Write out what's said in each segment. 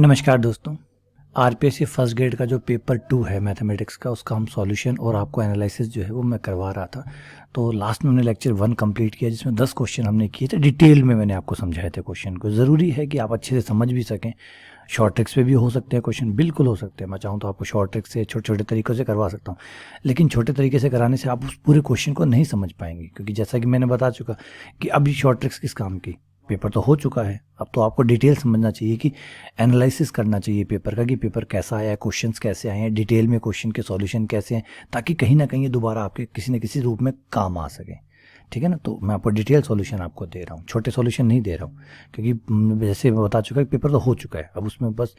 नमस्कार दोस्तों। RPSC first grade का जो पेपर 2 है मैथमेटिक्स का, उसका हम सॉल्यूशन और आपको एनालिसिस जो है वो मैं करवा रहा था। तो लास्ट में हमने लेक्चर 1 कंप्लीट किया, जिसमें 10 क्वेश्चन हमने किए थे। डिटेल में मैंने आपको समझाए थे क्वेश्चन को। ज़रूरी है कि आप अच्छे से समझ भी सकें। शॉर्ट ट्रिक्स पे भी हो सकते हैं क्वेश्चन, बिल्कुल हो सकते हैं। मैं चाहूँ तो आपको शॉर्ट ट्रिक्स से छोटे छोटे तरीक़ों से करवा सकता हूँ, लेकिन छोटे तरीके से कराने से आप उस पूरे क्वेश्चन को नहीं समझ पाएंगे, क्योंकि जैसा कि मैंने बता चुका कि अभी शॉर्ट ट्रिक्स किस काम की। पेपर तो हो चुका है, अब तो आपको डिटेल समझना चाहिए कि एनालिसिस करना चाहिए पेपर का, कि पेपर कैसा आया है, क्वेश्चंस कैसे आए हैं, डिटेल में क्वेश्चन के सॉल्यूशन कैसे हैं, ताकि कहीं ना कहीं ये दोबारा आपके किसी न किसी रूप में काम आ सके। ठीक है ना। तो मैं आपको डिटेल सॉल्यूशन आपको दे रहा हूँ, छोटे सॉल्यूशन नहीं दे रहा हूँ, क्योंकि जैसे मैं बता चुका कि पेपर तो हो चुका है। अब उसमें बस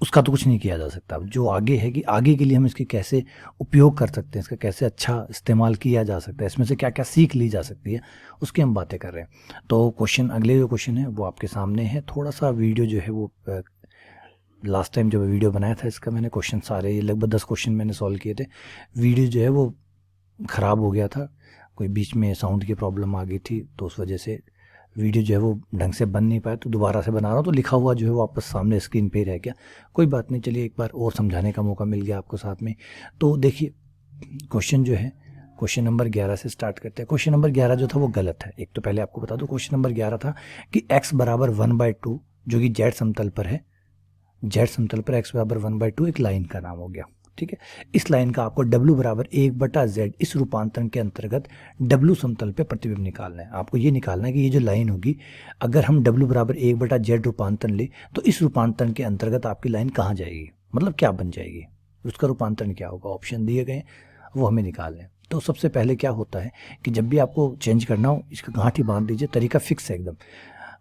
उसका तो कुछ नहीं किया जा सकता। अब जो आगे है कि आगे के लिए हम इसके कैसे उपयोग कर सकते हैं, इसका कैसे अच्छा इस्तेमाल किया जा सकता है, इसमें से क्या क्या सीख ली जा सकती है, उसकी हम बातें कर रहे हैं। तो क्वेश्चन, अगले जो क्वेश्चन है वो आपके सामने है। थोड़ा सा वीडियो जो है वो लास्ट टाइम जब वीडियो बनाया था इसका, मैंने क्वेश्चन सारे लगभग 10 क्वेश्चन मैंने सॉल्व किए थे। वीडियो जो है वो ख़राब हो गया था, कोई बीच में साउंड की प्रॉब्लम आ गई थी, तो उस वजह से वीडियो जो है वो ढंग से बन नहीं पाया। तो दोबारा से बना रहा हूँ, तो लिखा हुआ जो है वापस सामने स्क्रीन पे ही रह गया। कोई बात नहीं, चलिए एक बार और समझाने का मौका मिल गया आपको साथ में। तो देखिए क्वेश्चन जो है, क्वेश्चन नंबर 11 से स्टार्ट करते हैं। क्वेश्चन नंबर 11 जो था वो गलत है। एक तो पहले आपको बता दूं, क्वेश्चन नंबर 11 था कि x बराबर 1/2, जो कि जेड समतल पर है। जेड समतल पर x बराबर 1/2 एक लाइन का नाम हो गया। ठीक है। इस लाइन का आपको w बराबर 1/z इस रूपांतरण के अंतर्गत w समतल पे प्रतिबिंब निकालना है। आपको ये निकालना है कि ये जो लाइन होगी, अगर हम w बराबर 1/z रूपांतरण ले, तो इस रूपांतरण के अंतर्गत आपकी लाइन कहाँ जाएगी, मतलब क्या बन जाएगी, उसका रूपांतरण क्या होगा। ऑप्शन दिए गए, वो हमें निकालना है। तो सबसे पहले क्या होता है कि जब भी आपको चेंज करना हो, इसका गांठ ही बांध दीजिए। तरीका फिक्स है एकदम।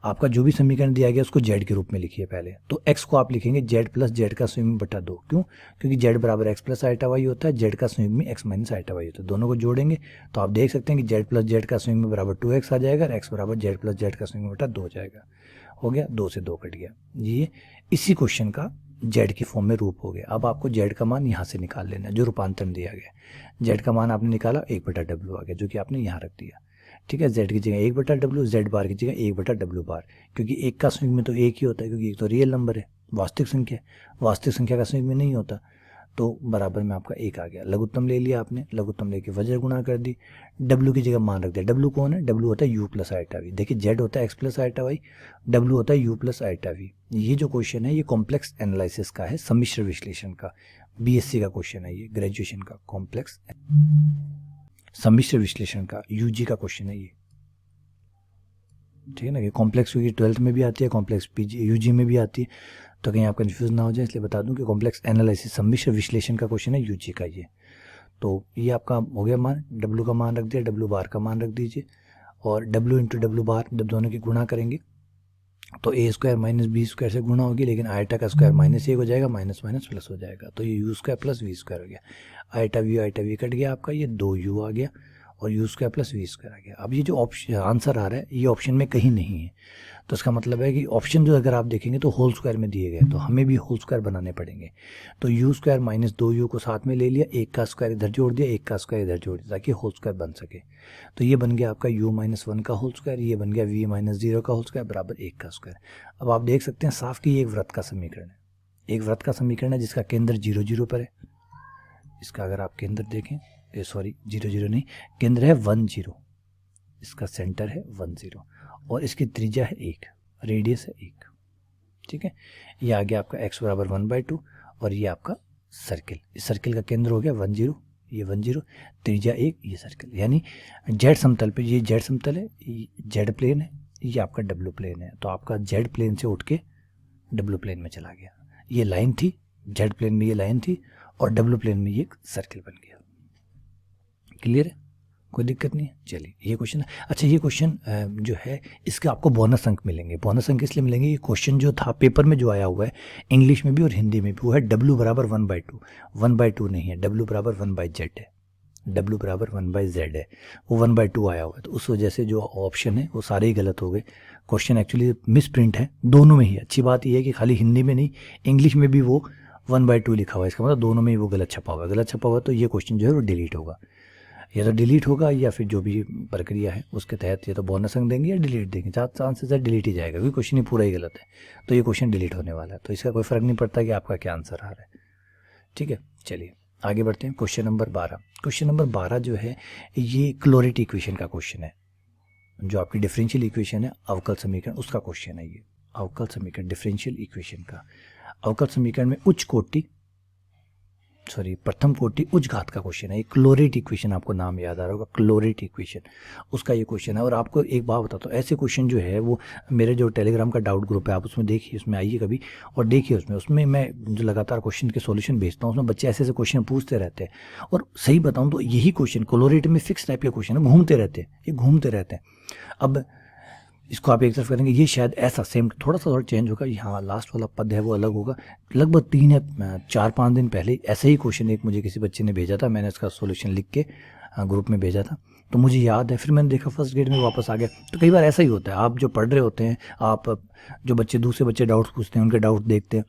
आपका जो भी समीकरण दिया गया उसको जेड के रूप में लिखिए पहले। तो एक्स को आप लिखेंगे जेड प्लस जेड का स्क्वायर बटा 2। क्यों? क्योंकि जेड बराबर एक्स प्लस आइटा वाई होता है, जेड का स्क्वायर में एक्स माइनस आइटा वाई होता है। दोनों को जोड़ेंगे तो आप देख सकते हैं कि जेड प्लस जेड का स्क्वायर में बराबर 2x आ जाएगा, और एक्स बराबर जेड प्लस जेड का स्क्वायर बटा 2 हो जाएगा। हो गया, 2 से 2 कट गया। ये इसी क्वेश्चन का जेड की फॉर्म में रूप हो गया। अब आपको जेड का मान यहाँ से निकाल लेना है, जो रूपांतरण दिया गया। जेड का मान आपने निकाला, 1/w आ गया, जो कि आपने यहाँ रख दिया। ठीक है। जेड की जगह 1/w, जेड बार की जगह 1/w बार, क्योंकि एक का स्विंग में तो एक ही होता है, क्योंकि एक तो रियल नंबर है, वास्तविक संख्या है। वास्तविक संख्या का स्विंग में नहीं होता। तो बराबर में आपका 1 आ गया। लघुत्तम ले लिया आपने, लघुत्तम लेके वजह गुणा कर दी, w की जगह मान रख दिया। w कौन है? w होता है u प्लस आइटा वी। देखिए z होता है x plus iota y, w होता है u प्लस आइटा वी। ये जो क्वेश्चन है ये कॉम्प्लेक्स एनालिसिस का है, सम्मिश्र विश्लेषण का, बीएससी का क्वेश्चन है ये, ग्रेजुएशन का कॉम्प्लेक्स सम्मिश्र विश्लेषण का यूजी का क्वेश्चन है ये। ठीक है ना। कि कॉम्प्लेक्स क्योंकि 12th में भी आती है, कॉम्प्लेक्स पीजी यूजी में भी आती है, तो कहीं आप कंफ्यूज ना हो जाए, इसलिए बता दूं कि कॉम्प्लेक्स एनालिसिस सम्मिश्र विश्लेषण का क्वेश्चन है यूजी का ये। तो ये आपका हो गया मान, w का मान रख दिया, w बार का मान रख दीजिए, और w इंटू डब्ल्यू बार जब दोनों की गुणा करेंगे तो a square minus b square से गुणा होगी, लेकिन आइटा का स्क्वायर -1 हो जाएगा, माइनस माइनस प्लस हो जाएगा, तो ये u square plus v square हो गया। आइटा वी कट गया आपका, ये 2u आ गया, और u square plus v square आ गया। अब ये जो ऑप्शन आंसर आ रहा है ये ऑप्शन में कहीं नहीं है, तो इसका मतलब है कि ऑप्शन जो अगर आप देखेंगे तो होल स्क्वायर में दिए गए, तो हमें भी होल स्क्वायर बनाने पड़ेंगे। तो यू स्क्वायर माइनस 2u को साथ में ले लिया, एक का स्क्वायर इधर जोड़ दिया, एक का स्क्वायर इधर जोड़ दिया, ताकि होल स्क्वायर बन सके। तो ये बन गया आपका u-1 का होल स्क्वायर, ये बन गया v-0 का होल स्क्वायर बराबर 1 का स्क्वायर। अब आप देख सकते हैं साफ कि ये एक वृत्त का समीकरण है, एक वृत्त का समीकरण है जिसका केंद्र 0 0 पर है। इसका अगर आप केंद्र देखें, सॉरी 0 0 नहीं, केंद्र है 1 0, इसका सेंटर है 1 0, और इसकी त्रिज्या है 1, रेडियस है 1। ठीक है। ये आ गया आपका x बराबर 1/2, और ये आपका सर्किल, इस सर्किल का केंद्र हो गया 1 0, ये 1 0, त्रिज्या 1, ये सर्किल। यानी जेड समतल पे, ये जेड समतल है, जेड प्लेन है, ये आपका डब्ल्यू प्लेन है। तो आपका जेड प्लेन से उठ के डब्ल्यू प्लेन में चला गया। ये लाइन थी, जेड प्लेन में ये लाइन थी, और डब्ल्यू प्लेन में ये एक सर्किल बन गया। क्लियर है, कोई दिक्कत नहीं है। चलिए ये क्वेश्चन, अच्छा ये क्वेश्चन जो है इसके आपको बोनस अंक मिलेंगे। बोनस अंक इसलिए मिलेंगे, ये क्वेश्चन जो था पेपर में जो आया हुआ है इंग्लिश में भी और हिंदी में भी, वो है w बराबर 1/2, 1/2 नहीं है, w बराबर 1/z है, w बराबर 1/z है, वो 1/2 आया हुआ है। तो उस वजह से जो ऑप्शन है वो सारे ही गलत हो गए। क्वेश्चन एक्चुअली मिस प्रिंट है दोनों में ही। अच्छी बात यह है कि खाली हिंदी में नहीं, इंग्लिश में भी वो 1/2 लिखा हुआ है, इसका मतलब दोनों में ही वो गलत छपा हुआ है। गलत छपा हुआ तो ये क्वेश्चन जो है वो डिलीट होगा। या तो डिलीट होगा या फिर जो भी प्रक्रिया है उसके तहत या तो बोनस अंक देंगे या डिलीट देंगे। ज़्यादा चांसेस है डिलीट ही जाएगा क्योंकि क्वेश्चन ही पूरा ही गलत है, तो ये क्वेश्चन डिलीट होने वाला है। तो इसका कोई फ़र्क नहीं पड़ता कि आपका क्या आंसर आ रहा है। ठीक है, चलिए आगे बढ़ते हैं। Question number 12। क्वेश्चन नंबर 12 जो है ये क्लोरेट इक्वेशन का क्वेश्चन है, जो आपकी डिफरेंशियल इक्वेशन है अवकल समीकरण उसका क्वेश्चन है ये। अवकल समीकरण डिफरेंशियल इक्वेशन का अवकल समीकरण में प्रथम कोटि उच्च घात का क्वेश्चन है। ये क्लोरेट इक्वेशन, आपको नाम याद आ रहा होगा, क्लोरेट इक्वेशन उसका ये क्वेश्चन है। और आपको एक बात बताता हूँ, ऐसे क्वेश्चन जो है वो मेरे जो टेलीग्राम का डाउट ग्रुप है आप उसमें देखिए, उसमें आइए कभी और देखिए, उसमें मैं जो लगातार क्वेश्चन के सॉल्यूशन भेजता हूँ उसमें बच्चे ऐसे ऐसे क्वेश्चन पूछते रहते हैं। और सही बताऊँ तो यही क्वेश्चन क्लोरेट में फिक्स टाइप के क्वेश्चन है, घूमते रहते हैं, ये घूमते रहते हैं। अब इसको आप एक तरफ करेंगे, ये शायद ऐसा सेम थोड़ा चेंज होगा, यहाँ लास्ट वाला पद है वो अलग होगा। लगभग 3 या 4-5 दिन पहले ऐसे ही क्वेश्चन एक मुझे किसी बच्चे ने भेजा था, मैंने इसका सॉल्यूशन लिख के ग्रुप में भेजा था, तो मुझे याद है, फिर मैंने देखा फर्स्ट ग्रेड में वापस आ गया। तो कई बार ऐसा ही होता है, आप जो पढ़ रहे होते हैं, आप जो बच्चे दूसरे बच्चे डाउट्स पूछते हैं उनके डाउट देखते हैं,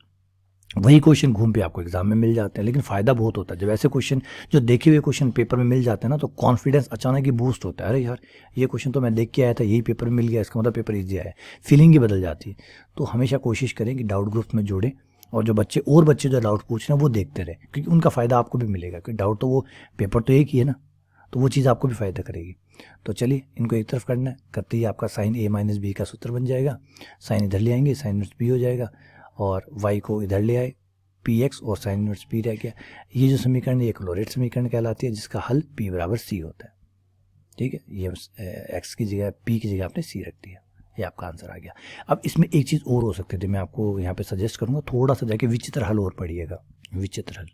वही क्वेश्चन घूम पे आपको एग्जाम में मिल जाते हैं। लेकिन फ़ायदा बहुत होता है जब ऐसे क्वेश्चन जो देखे हुए क्वेश्चन पेपर में मिल जाते हैं ना, तो कॉन्फिडेंस अचानक ही बूस्ट होता है। अरे यार ये क्वेश्चन तो मैं देख के आया था, यही पेपर में मिल गया, इसका मतलब पेपर ईजी आया है, फीलिंग ही बदल जाती है। तो हमेशा कोशिश करें कि डाउट ग्रुप में जोड़ें और जो बच्चे जो डाउट पूछ रहे हैं वो देखते रहे, क्योंकि उनका फ़ायदा आपको भी मिलेगा, क्योंकि डाउट तो वो पेपर तो एक ही है ना, तो वो चीज़ आपको भी फ़ायदा करेगी। तो चलिए इनको एक तरफ करना है, करते ही आपका साइन a माइनस बी का सूत्र बन जाएगा। साइन इधर ले आएंगे, साइन इनवर्स बी हो जाएगा, और y को इधर ले आए पी एक्स और साइन इनवर्स पी रह गया। ये जो समीकरण है ये क्लोरेट समीकरण कहलाती है, जिसका हल p बराबर c होता है। ठीक है, ये x की जगह p की जगह आपने c रख दिया, ये आपका आंसर आ गया। अब इसमें एक चीज़ और हो सकती थी, मैं आपको यहाँ पे सजेस्ट करूँगा, थोड़ा सा जाके विचित्र हल और पढ़िएगा, विचित्र हल,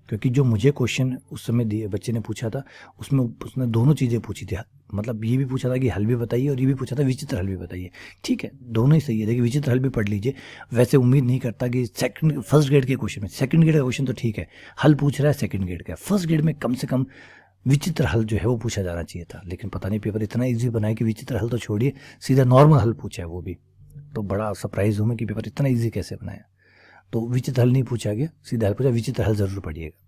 क्योंकि जो मुझे क्वेश्चन उस समय दिए बच्चे ने पूछा था उसमें उसने दोनों चीज़ें पूछी थी, मतलब ये भी पूछा था कि हल भी बताइए और ये भी पूछा था विचित्र हल भी बताइए। ठीक है, दोनों ही सही है, देखिए विचित्र हल भी पढ़ लीजिए। वैसे उम्मीद नहीं करता कि फर्स्ट ग्रेड के क्वेश्चन में, सेकंड ग्रेड का क्वेश्चन तो ठीक है, हल पूछ रहा है सेकंड ग्रेड का, फर्स्ट ग्रेड में कम से कम विचित्र हल जो है वो पूछा जाना चाहिए था। लेकिन पता नहीं पेपर इतना ईजी बनाया कि विचित्र हल तो छोड़िए, सीधा नॉर्मल हल पूछा है वो भी। तो बड़ा सरप्राइज हूँ मैं कि पेपर इतना ईजी कैसे बनाया। तो विचित्र हल नहीं पूछा गया, सीधा हल पूछा, विचित्र हल जरूर पढ़िएगा।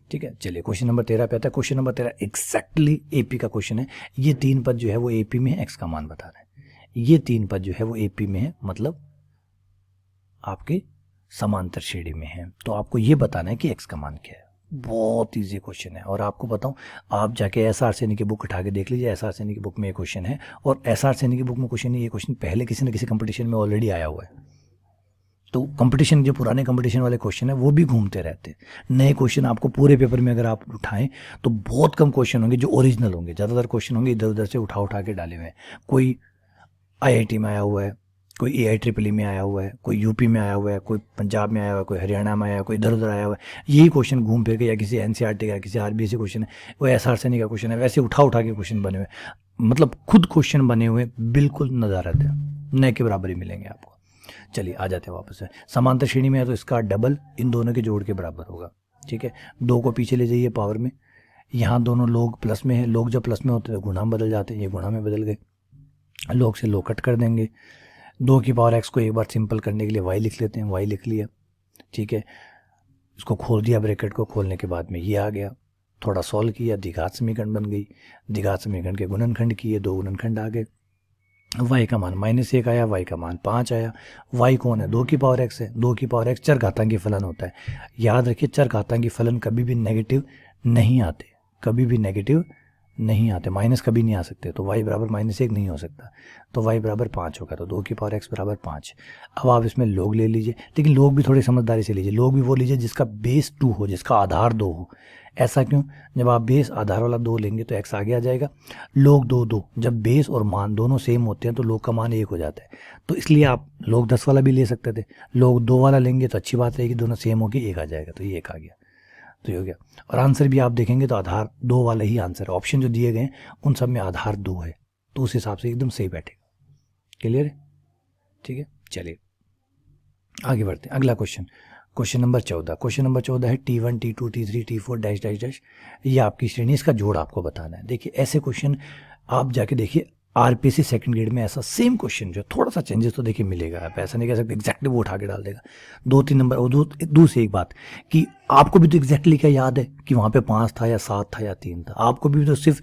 ठीक है, चलिए क्वेश्चन नंबर 13 पे आता है। क्वेश्चन नंबर 13 एग्जैक्टली एपी का क्वेश्चन है। ये 3 पद जो है वो एपी में है, एक्स का मान बता रहे हैं। ये 3 पद जो है वो एपी में है, मतलब आपके समांतर श्रेणी में है। तो आपको ये बताना है कि एक्स का मान क्या है। बहुत इजी क्वेश्चन है, और आपको बताऊं, आप जाके एसआर सैनी की बुक उठा के देख लीजिए, एसआर सैनी की बुक में ये क्वेश्चन है, और एसआर सैनी की बुक में क्वेश्चन नहीं, ये क्वेश्चन पहले किसी न किसी कंपटीशन में ऑलरेडी आया हुआ है। तो कंपटीशन, जो पुराने कंपटीशन वाले क्वेश्चन है वो भी घूमते रहते हैं। नए क्वेश्चन आपको पूरे पेपर में अगर आप उठाएं तो बहुत कम क्वेश्चन होंगे जो ओरिजिनल होंगे, ज़्यादातर क्वेश्चन होंगे इधर उधर से उठा के डाले हुए हैं। कोई आईआईटी में आया हुआ है, कोई एआईट्रिपल में आया हुआ है, कोई यूपी में आया हुआ है, कोई पंजाब में आया हुआ है, कोई हरियाणा में आया हुआ है, कोई इधर उधर आया हुआ है। यही क्वेश्चन घूम फिर के या किसी एनसीईआरटी का, किसी आरबीएससी क्वेश्चन है, वो एसआर सैनी का क्वेश्चन है, वैसे उठा के क्वेश्चन बने हुए, मतलब खुद क्वेश्चन बने हुए बिल्कुल नज़ारत है, नए के बराबर ही मिलेंगे आपको। चलिए आ जाते हैं वापस से। समांतर श्रेणी में है तो इसका डबल इन दोनों के जोड़ के बराबर होगा। ठीक है, 2 को पीछे ले जाइए पावर में, यहाँ दोनों लोग प्लस में है, लोग जब प्लस में होते हैं तो गुणा बदल जाते हैं, ये गुणा में बदल गए, लोग से लोग कट कर देंगे। 2 की पावर x को एक बार सिंपल करने के लिए y लिख लेते हैं, y लिख लिया। ठीक है, इसको खोल दिया, ब्रैकेट को खोलने के बाद में ये आ गया, थोड़ा सॉल्व किया, द्विघात समीकरण बन गई। द्विघात समीकरण के गुणनखंड किए, 2 गुणनखंड आ गए। y का मान -1 आया, y का मान 5 आया। y कौन है? 2 की पावर x है, 2 की पावर x चरघातांकी फलन होता है। याद रखिए चरघातांकी फलन कभी भी नेगेटिव नहीं आते, कभी भी नेगेटिव नहीं आते, माइनस कभी नहीं आ सकते। तो y बराबर -1 नहीं हो सकता, तो y बराबर 5 होगा, तो 2 की पावर x बराबर 5। अब आप इसमें लोग ले लीजिए, लेकिन लोग भी थोड़ी समझदारी से लीजिए। लोग भी वो लीजिए जिसका बेस 2 हो, जिसका आधार 2 हो। ऐसा क्यों? जब आप बेस आधार वाला 2 लेंगे तो x आगे आ जाएगा। लोग 2 जब बेस और मान दोनों सेम होते हैं तो लोग का मान 1 हो जाता है। तो इसलिए आप लोग 10 वाला भी ले सकते थे, लोग 2 वाला लेंगे तो अच्छी बात रहेगी, दोनों सेम होगी, 1 आ जाएगा, तो ये 1 आ गया, तो ये हो गया। और आंसर भी आप देखेंगे तो आधार 2 वाला ही आंसर है। ऑप्शन जो दिए गए उन सब में आधार 2 है, तो उस हिसाब से एकदम सही बैठेगा। क्लियर है? ठीक है, चलिए आगे बढ़ते हैं। अगला question, question number 14। Question number 14 है T1 T2 T3 T4 dash dash dash, ये आपकी श्रेणी, इसका जोड़ आपको बताना है। देखिए ऐसे क्वेश्चन आप जाके देखिए आरपीएससी सेकंड ग्रेड में ऐसा सेम क्वेश्चन जो थोड़ा सा चेंजेस तो देखिए मिलेगा, आप ऐसा नहीं कह सकते एग्जैक्टली वो उठा के डाल देगा 2-3 नंबर। और दूसरी एक बात कि आपको भी तो एग्जैक्टली क्या याद है कि वहाँ पे 5 था या 7 था या 3 था, आपको भी तो सिर्फ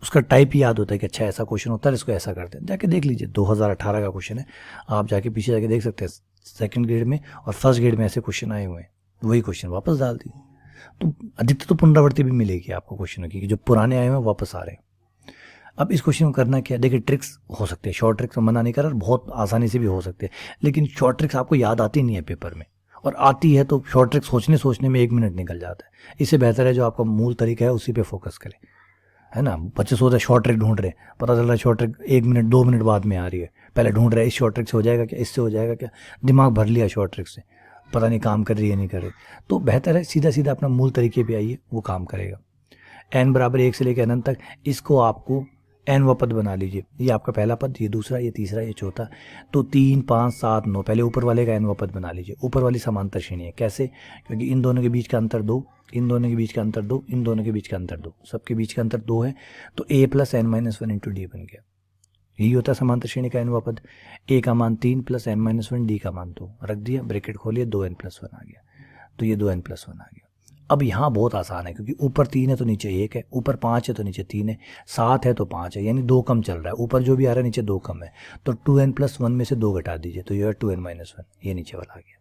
उसका टाइप ही याद होता है कि अच्छा ऐसा क्वेश्चन होता है, इसको ऐसा करते हैं। जाके देख लीजिए 2018 का क्वेश्चन है, आप जाके पीछे जाके देख सकते हैं सेकंड ग्रेड में और फर्स्ट ग्रेड में ऐसे क्वेश्चन आए हुए हैं, वही क्वेश्चन वापस डाल दिए। तो अधिकतर तो पुनरावृत्ति भी मिलेगी आपको क्वेश्चनों की, जो पुराने आए हुए हैं वापस आ रहे हैं। अब इस क्वेश्चन को करना क्या है, देखिए ट्रिक्स हो सकते हैं, शॉर्ट ट्रिक्स मना नहीं कर रहा, बहुत आसानी से भी हो सकते हैं, लेकिन शॉर्ट ट्रिक्स आपको याद आती नहीं है पेपर में, और आती है तो शॉर्ट ट्रिक्स सोचने में 1 मिनट निकल जाता है। इससे बेहतर है जो आपका मूल तरीका है उसी पे फोकस करें, है ना। बच्चे सोच रहे शॉर्ट ट्रिक ढूंढ रहे हैं, पता चल रहा है शॉर्ट ट्रिक 1 मिनट 2 मिनट बाद में आ रही है, पहले ढूंढ रहे हैं इस शॉर्ट ट्रिक से हो जाएगा क्या, इससे हो जाएगा क्या, दिमाग भर लिया शॉर्ट ट्रिक से, पता नहीं काम कर रही है नहीं कर रही। तो बेहतर है सीधा सीधा अपना मूल तरीके पे आइए, वो काम करेगा। n बराबर 1 से लेकर अनंत तक, इसको आपको nवां पद बना लीजिए, ये आपका पहला पद, ये दूसरा, ये तीसरा, ये चौथा। तो 3 5 7 9, पहले ऊपर वाले का nवां पद बना लीजिए। ऊपर वाली समांतर श्रेणी है, कैसे, क्योंकि इन दोनों के बीच का अंतर 2, इन दोनों के बीच का अंतर 2, इन दोनों के बीच का अंतर 2, सबके बीच का अंतर 2 है, तो a + n - 1 इंटू डी बन गया। यही होता है समांतर श्रेणी का nवां पद। a का मान 3 + n - 1, d का मान 2 रख दिया, ब्रैकेट खोलिए, 2n+1 आ गया, तो ये 2n+1 आ गया। अब यहाँ बहुत आसान है, क्योंकि ऊपर 3 है तो नीचे 1 है, ऊपर 5 है तो नीचे 3 है, 7 है तो 5 है, यानी 2 कम चल रहा है, ऊपर जो भी आ रहा है नीचे 2 कम है, तो 2n+1 में से 2 घटा दीजिए, तो ये है 2n-1, ये नीचे वाला आ गया।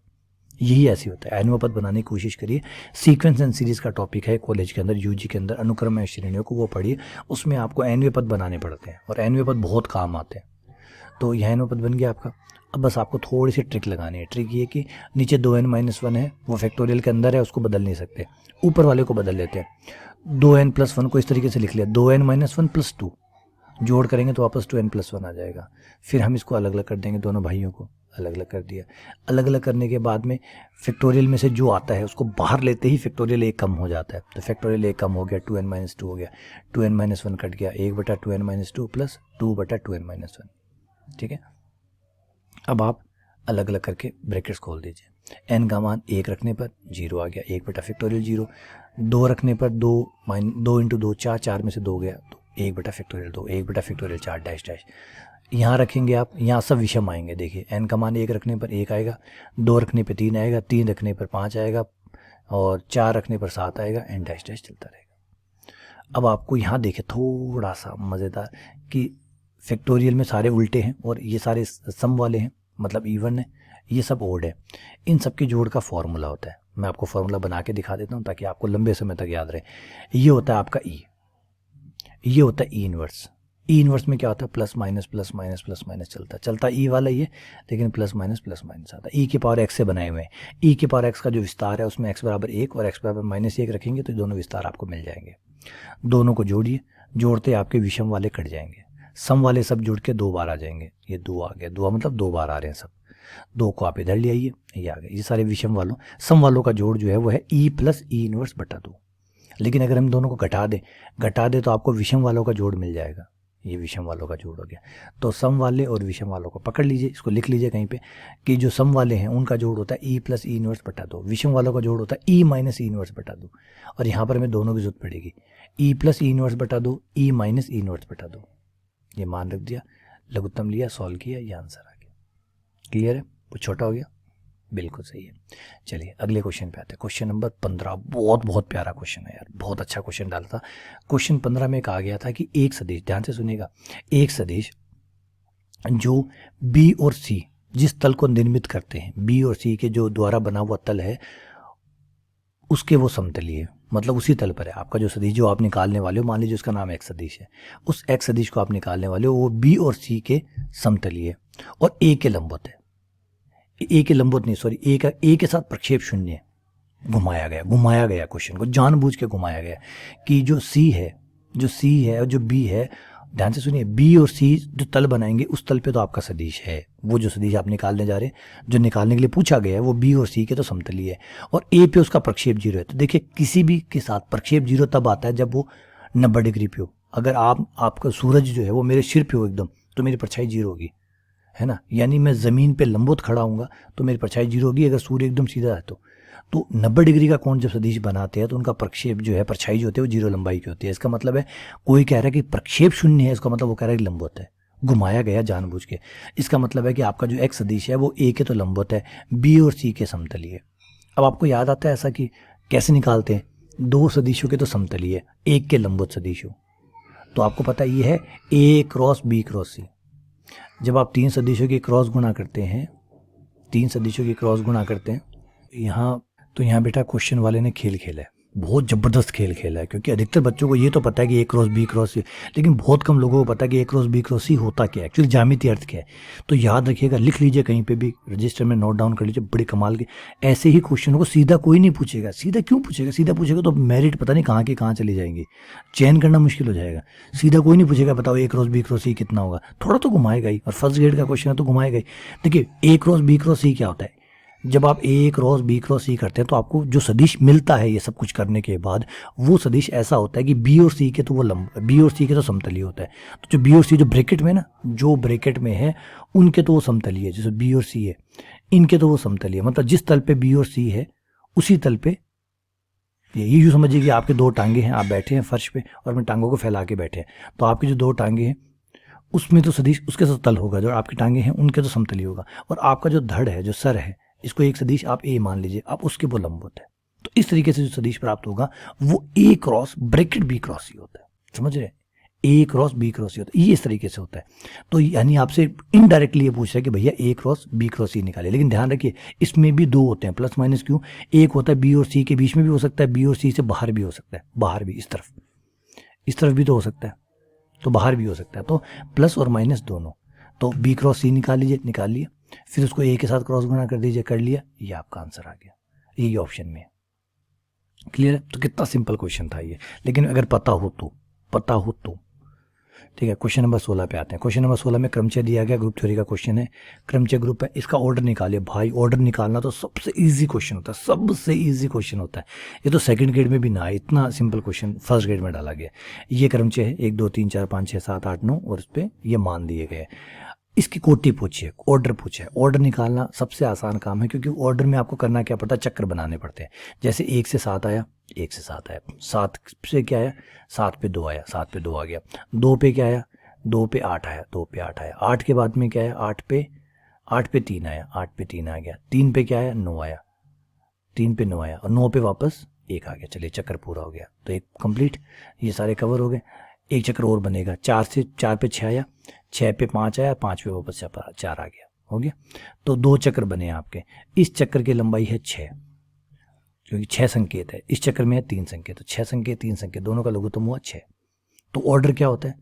यही ऐसे होता है, nवां पद बनाने की कोशिश करिए। सीक्वेंस एंड सीरीज का टॉपिक है कॉलेज के अंदर, यूजी के अंदर, अनुक्रम एवं श्रेणियों को, वो पढ़िए, उसमें आपको nवें पद बनाने पड़ते हैं, और nवें पद बहुत काम आते हैं। तो यह nवां पद बन गया आपका। अब बस आपको थोड़ी सी ट्रिक लगानी है। ट्रिक ये कि नीचे 2n-1 है, वो फैक्टोरियल के अंदर है, उसको बदल नहीं सकते, ऊपर वाले को बदल लेते हैं। 2n+1 को इस तरीके से लिख लिया, 2n-1 + 2 जोड़ करेंगे तो वापस 2n+1 आ जाएगा। फिर हम इसको अलग अलग कर देंगे, दोनों भाइयों को अलग अलग कर दिया। अलग अलग करने के बाद में फैक्टोरियल में से जो आता है उसको बाहर लेते ही फैक्टोरियल 1 कम हो जाता है, तो फैक्टोरियल 1 कम हो गया, 2n-2 हो गया, 2n-1 कट गया, 1/2n-2 + 2/2n-1, ठीक है। अब आप अलग अलग करके ब्रैकेट्स खोल दीजिए। n का मान 1 रखने पर 0 आ गया, 1/फैक्टोरियल 0, 2 रखने पर 2 × 2 4, 4 में से 2 गया, तो 1/फैक्टोरियल 2, 1/फैक्टोरियल 4 डैश डैश। यहाँ रखेंगे आप, यहाँ सब विषम आएंगे, देखिए n का मान 1 रखने पर 1 आएगा, 2 रखने पर 3 आएगा, 3 रखने पर 5 आएगा, और 4 रखने पर 7 आएगा, एंड डैश डैश चलता रहेगा। अब आपको यहाँ देखिए थोड़ा सा मज़ेदार कि फैक्टोरियल में सारे उल्टे हैं और ये सारे सम वाले हैं, मतलब इवन है, ये सब ओड है। इन सब के जोड़ का फॉर्मूला होता है, मैं आपको फॉर्मूला बना के दिखा देता हूँ ताकि आपको लंबे समय तक याद रहे। ये होता है आपका ई, ये होता है ई इनवर्स। ई इनवर्स में क्या होता है, plus minus plus minus plus minus चलता है ई वाला ये, लेकिन प्लस माइनस आता है। ई के पावर एक्स से बनाए हुए हैं, ई के पावर एक्स का जो विस्तार है उसमें x बराबर 1 और x बराबर -1 रखेंगे तो दोनों विस्तार आपको मिल जाएंगे। दोनों को जोड़िए, जोड़ते आपके विषम वाले कट जाएंगे, सम वाले सब जुड़ के 2 बार आ जाएंगे, ये 2 आ गया, 2 मतलब 2 बार आ रहे हैं सब, 2 को आप इधर ले आइए, ये आ गए। ये सारे विषम वालों सम वालों का जोड़ जो है वो है e + e इनवर्स बटा 2। लेकिन अगर हम दोनों को घटा दे तो आपको विषम वालों का जोड़ मिल जाएगा, ये विषम वालों का जोड़ हो गया। तो सम वाले और विषम वालों को पकड़ लीजिए, इसको लिख लीजिए कहीं पे कि जो सम वाले हैं उनका जोड़ होता है e + e इनवर्स बटा 2, विषम वालों का जोड़ होता है e - e इनवर्स बटा 2, और यहाँ पर हमें दोनों की जरूरत पड़ेगी, e + e इनवर्स बटा 2, e - e इनवर्स बटा 2। ये मान रख दिया, लघुत्तम लिया, सॉल्व किया, ये आंसर आ गया। क्लियर है, कुछ छोटा हो गया, बिल्कुल सही है। चलिए अगले क्वेश्चन पे आते हैं, क्वेश्चन नंबर 15। बहुत प्यारा क्वेश्चन है यार, बहुत अच्छा क्वेश्चन डाला था। क्वेश्चन 15 में कहा गया था कि एक सदिश, ध्यान से सुनिएगा, एक सदिश जो बी और सी जिस तल को निर्मित करते हैं, बी और सी के जो द्वारा बना हुआ तल है उसके वो समतलीय, मतलब उसी तल पर है। आपका जो सदिश जो आप निकालने वाले हो, मान लीजिए उसका नाम एक्स सदिश है, उस एक्स सदिश को आप निकालने वाले हो, वो बी और सी के समतलीय और ए के लंबवत है। ए के लंबवत नहीं, सॉरी, ए के साथ प्रक्षेप शून्य घुमाया गया क्वेश्चन को जानबूझ के घुमाया गया कि जो सी है और जो बी है, ध्यान से सुनिए, बी और सी जो तल बनाएंगे उस तल पे तो आपका सदिश है, वो जो सदिश आप निकालने जा रहे हैं, जो निकालने के लिए पूछा गया है, वो बी और सी के तो समतलीय है, और ए पे उसका प्रक्षेप 0 है। तो देखिए किसी भी के साथ प्रक्षेप 0 तब आता है जब वो 90 डिग्री पे हो। अगर आपका सूरज जो है वो मेरे सिर पे हो एकदम, तो मेरी परछाई 0 होगी, है ना, यानी मैं ज़मीन पे लंबवत खड़ा हूँगा तो मेरी परछाई 0 होगी, अगर सूर्य एकदम सीधा है तो 90 डिग्री का कोण जब सदिश बनाते हैं तो उनका प्रक्षेप जो है, परछाई जो होती है वो 0 लंबाई की होती है। इसका मतलब है कोई कह रहा है कि प्रक्षेप 0 है, इसका मतलब वो कह रहा है कि लंबवत है, घुमाया गया जानबूझ के। इसका मतलब है कि आपका जो x सदिश है वो a के तो लंबवत है, b और c के समतली है। अब आपको याद आता है ऐसा कि कैसे निकालते हैं, दो सदिशों के तो समतली है, एक के लंबवत सदिश हो, तो आपको पता ये है a cross b cross c। जब आप तीन सदिशों की क्रॉस गुणा करते हैं, तीन सदिशों की क्रॉस गुणा करते हैं यहाँ, तो यहाँ बेटा क्वेश्चन वाले ने खेल खेला है, बहुत ज़बरदस्त खेल खेला है। क्योंकि अधिकतर बच्चों को ये तो पता है कि ए क्रॉस बी क्रॉस सी, लेकिन बहुत कम लोगों को पता है कि ए क्रॉस बी क्रॉस सी होता क्या है, एक्चुअली ज्यामितीय अर्थ क्या है। तो याद रखिएगा, लिख लीजिए कहीं पे भी, रजिस्टर में नोट डाउन कर लीजिए, बड़े कमाल के ऐसे ही क्वेश्चनों को सीधा कोई नहीं पूछेगा। सीधा क्यों पूछेगा, सीधा पूछेगा तो मेरिट पता नहीं कहाँ की कहाँ चली जाएंगी, चयन करना मुश्किल हो जाएगा। सीधा कोई नहीं पूछेगा बताओ ए क्रॉस बी क्रॉस सी कितना होगा, थोड़ा तो घुमाएगा ही, और फर्स्ट ग्रेड का क्वेश्चन है तो घुमाएगा ही। देखिए ए क्रॉस बी क्रॉस सी क्या होता है, जब आप ए क्रॉस बी क्रॉस सी करते हैं तो आपको जो सदिश मिलता है ये सब कुछ करने के बाद, वो सदिश ऐसा होता है कि बी और सी के तो वो बी और सी के तो समतली होता है। तो जो बी और सी जो ब्रैकेट में ना, जो ब्रैकेट में है उनके तो वो समतली है, जैसे बी और सी है इनके तो वो समतली है। मतलब जिस तल पे बी और सी है उसी तल पे ये यूँ समझिए कि आपके दो टांगे हैं, आप बैठे हैं फर्श पे और अपने टांगों को फैला के बैठे हैं, तो आपकी जो दो टांगे हैं उसमें तो सदिश उसके साथ तल होगा, जो आपकी टांगे हैं उनके तो समतली होगा। और आपका जो धड़ है, जो सर है, इसको एक सदिश आप ए मान लीजिए, आप उसके वो लंबवत है। तो इस तरीके से जो सदिश प्राप्त होगा वो ए क्रॉस ब्रैकेट बी क्रॉस सी होता है, समझ रहे हैं, ए क्रॉस बी क्रॉस सी होता है, ये इस तरीके से होता है। तो यानी आपसे इनडायरेक्टली ये पूछ रहा है कि भैया ए क्रॉस बी क्रॉस सी निकाले, लेकिन ध्यान रखिए इसमें भी दो होते हैं, प्लस माइनस क्यों, एक होता है बी और सी के बीच में भी हो सकता है, बी और सी से बाहर भी हो सकता है, बाहर भी इस तरफ भी तो हो सकता है, तो बाहर भी हो सकता है, तो प्लस और माइनस दोनों। तो बी क्रॉस सी निकाल लीजिए, निकाल लिया, फिर उसको ए के साथ क्रॉस गुणा कर दीजिए, कर लिया, ये आपका आंसर आ गया, यही ऑप्शन में है। क्लियर है, तो कितना सिंपल क्वेश्चन था ये, लेकिन अगर पता हो तो ठीक है। क्वेश्चन नंबर 16 पे आते हैं। क्वेश्चन नंबर 16 में क्रमचय दिया गया, ग्रुप थ्योरी का क्वेश्चन है, क्रमचय ग्रुप है, इसका ऑर्डर निकालिए। भाई ऑर्डर निकालना तो सबसे इजी क्वेश्चन होता है, सबसे इजी क्वेश्चन होता है ये, तो सेकंड ग्रेड में भी ना, इतना सिंपल क्वेश्चन फर्स्ट ग्रेड में डाला गया। ये क्रमचय है, 1 2 3 4 5 6 7 8 9 और इस पर ये मान दिए गए। इसकी कोटि पूछिए, ऑर्डर पूछे, ऑर्डर निकालना सबसे आसान काम है, क्योंकि ऑर्डर में आपको करना क्या पड़ता है, चक्र बनाने पड़ते हैं। जैसे 1 से 7 आया, 1 से 7 आया, 7 से क्या आया, 7 पे 2 आया, 7 पे 2 आ गया, 2 पे क्या आया, 2 पे 8 आया, 2 पे 8 आया, 8 के बाद में क्या आया, 8 पे 3 आया, 8 पे 3 आ गया, 3 पे क्या आया, 9 आया, 3 पे 9 आया, और 9 पे वापस 1 आ गया। चलिए चक्कर पूरा हो गया, तो एक कंप्लीट, ये सारे कवर हो गए। एक चक्र और बनेगा, 4 पे 6 आया, 6 पे 5 आया, 5 पे वापस 4 आ गया, हो गया। तो 2 चक्र बने आपके। इस चक्कर की लंबाई है 6, क्योंकि 6 संकेत है, इस चक्कर में है 3 संकेत, तो 6 संकेत 3 संकेत दोनों का लघुत्तम हुआ 6। तो ऑर्डर क्या होता है,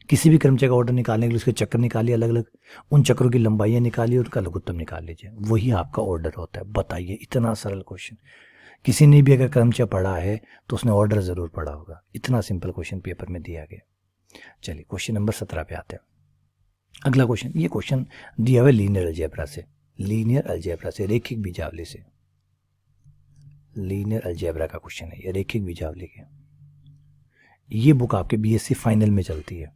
किसी भी क्रमचय का ऑर्डर निकालने के लिए उसके चक्र निकालिए अलग अलग, उन चक्रों की लंबाइयाँ निकालिए, उनका लघुत्तम निकाल लीजिए, वही आपका ऑर्डर होता है। बताइए, इतना सरल क्वेश्चन, किसी ने भी अगर क्रमचय पढ़ा है तो उसने ऑर्डर जरूर पढ़ा होगा, इतना सिंपल क्वेश्चन पेपर में दिया गया। चलिए क्वेश्चन नंबर 17 पे आते हैं। अगला क्वेश्चन, ये क्वेश्चन दिया हुआ लीनियर अलजेब्रा से, रैखिक बीजावली से, लीनियर अलजेब्रा का क्वेश्चन है ये, रैखिक बीजावली के। ये बुक आपके बीएससी फाइनल में चलती है,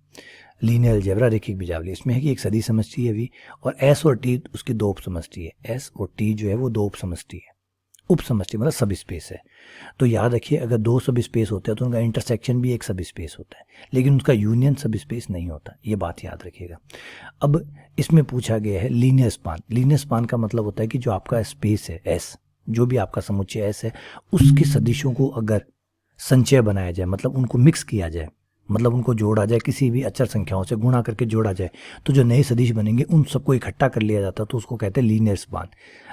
लीनियर अलजेब्रा रैखिक बीजावली। इसमें है कि एक सदिश समष्टि है वी, और एस और टी उसकी दो उप समष्टि है, एस और टी जो है वो दो उप समष्टि है, उप समष्टि मतलब सब स्पेस है। तो याद रखिए, अगर दो सब स्पेस होते हैं तो उनका इंटरसेक्शन भी एक सब स्पेस होता है, लेकिन उसका यूनियन सब स्पेस नहीं होता, ये बात याद रखिएगा। अब इसमें पूछा गया है लीनियर स्पान। लीनियर स्पान का मतलब होता है कि जो आपका स्पेस है एस, जो भी आपका समुच्चय एस है, उसके सदिशों को अगर संचय बनाया जाए, मतलब उनको मिक्स किया जाए, मतलब उनको जोड़ा जाए, किसी भी अचर संख्याओं से गुणा करके जोड़ा जाए, तो जो नए सदिश बनेंगे उन सबको इकट्ठा कर लिया जाता है, तो उसको कहते हैं लीनियर स्पान।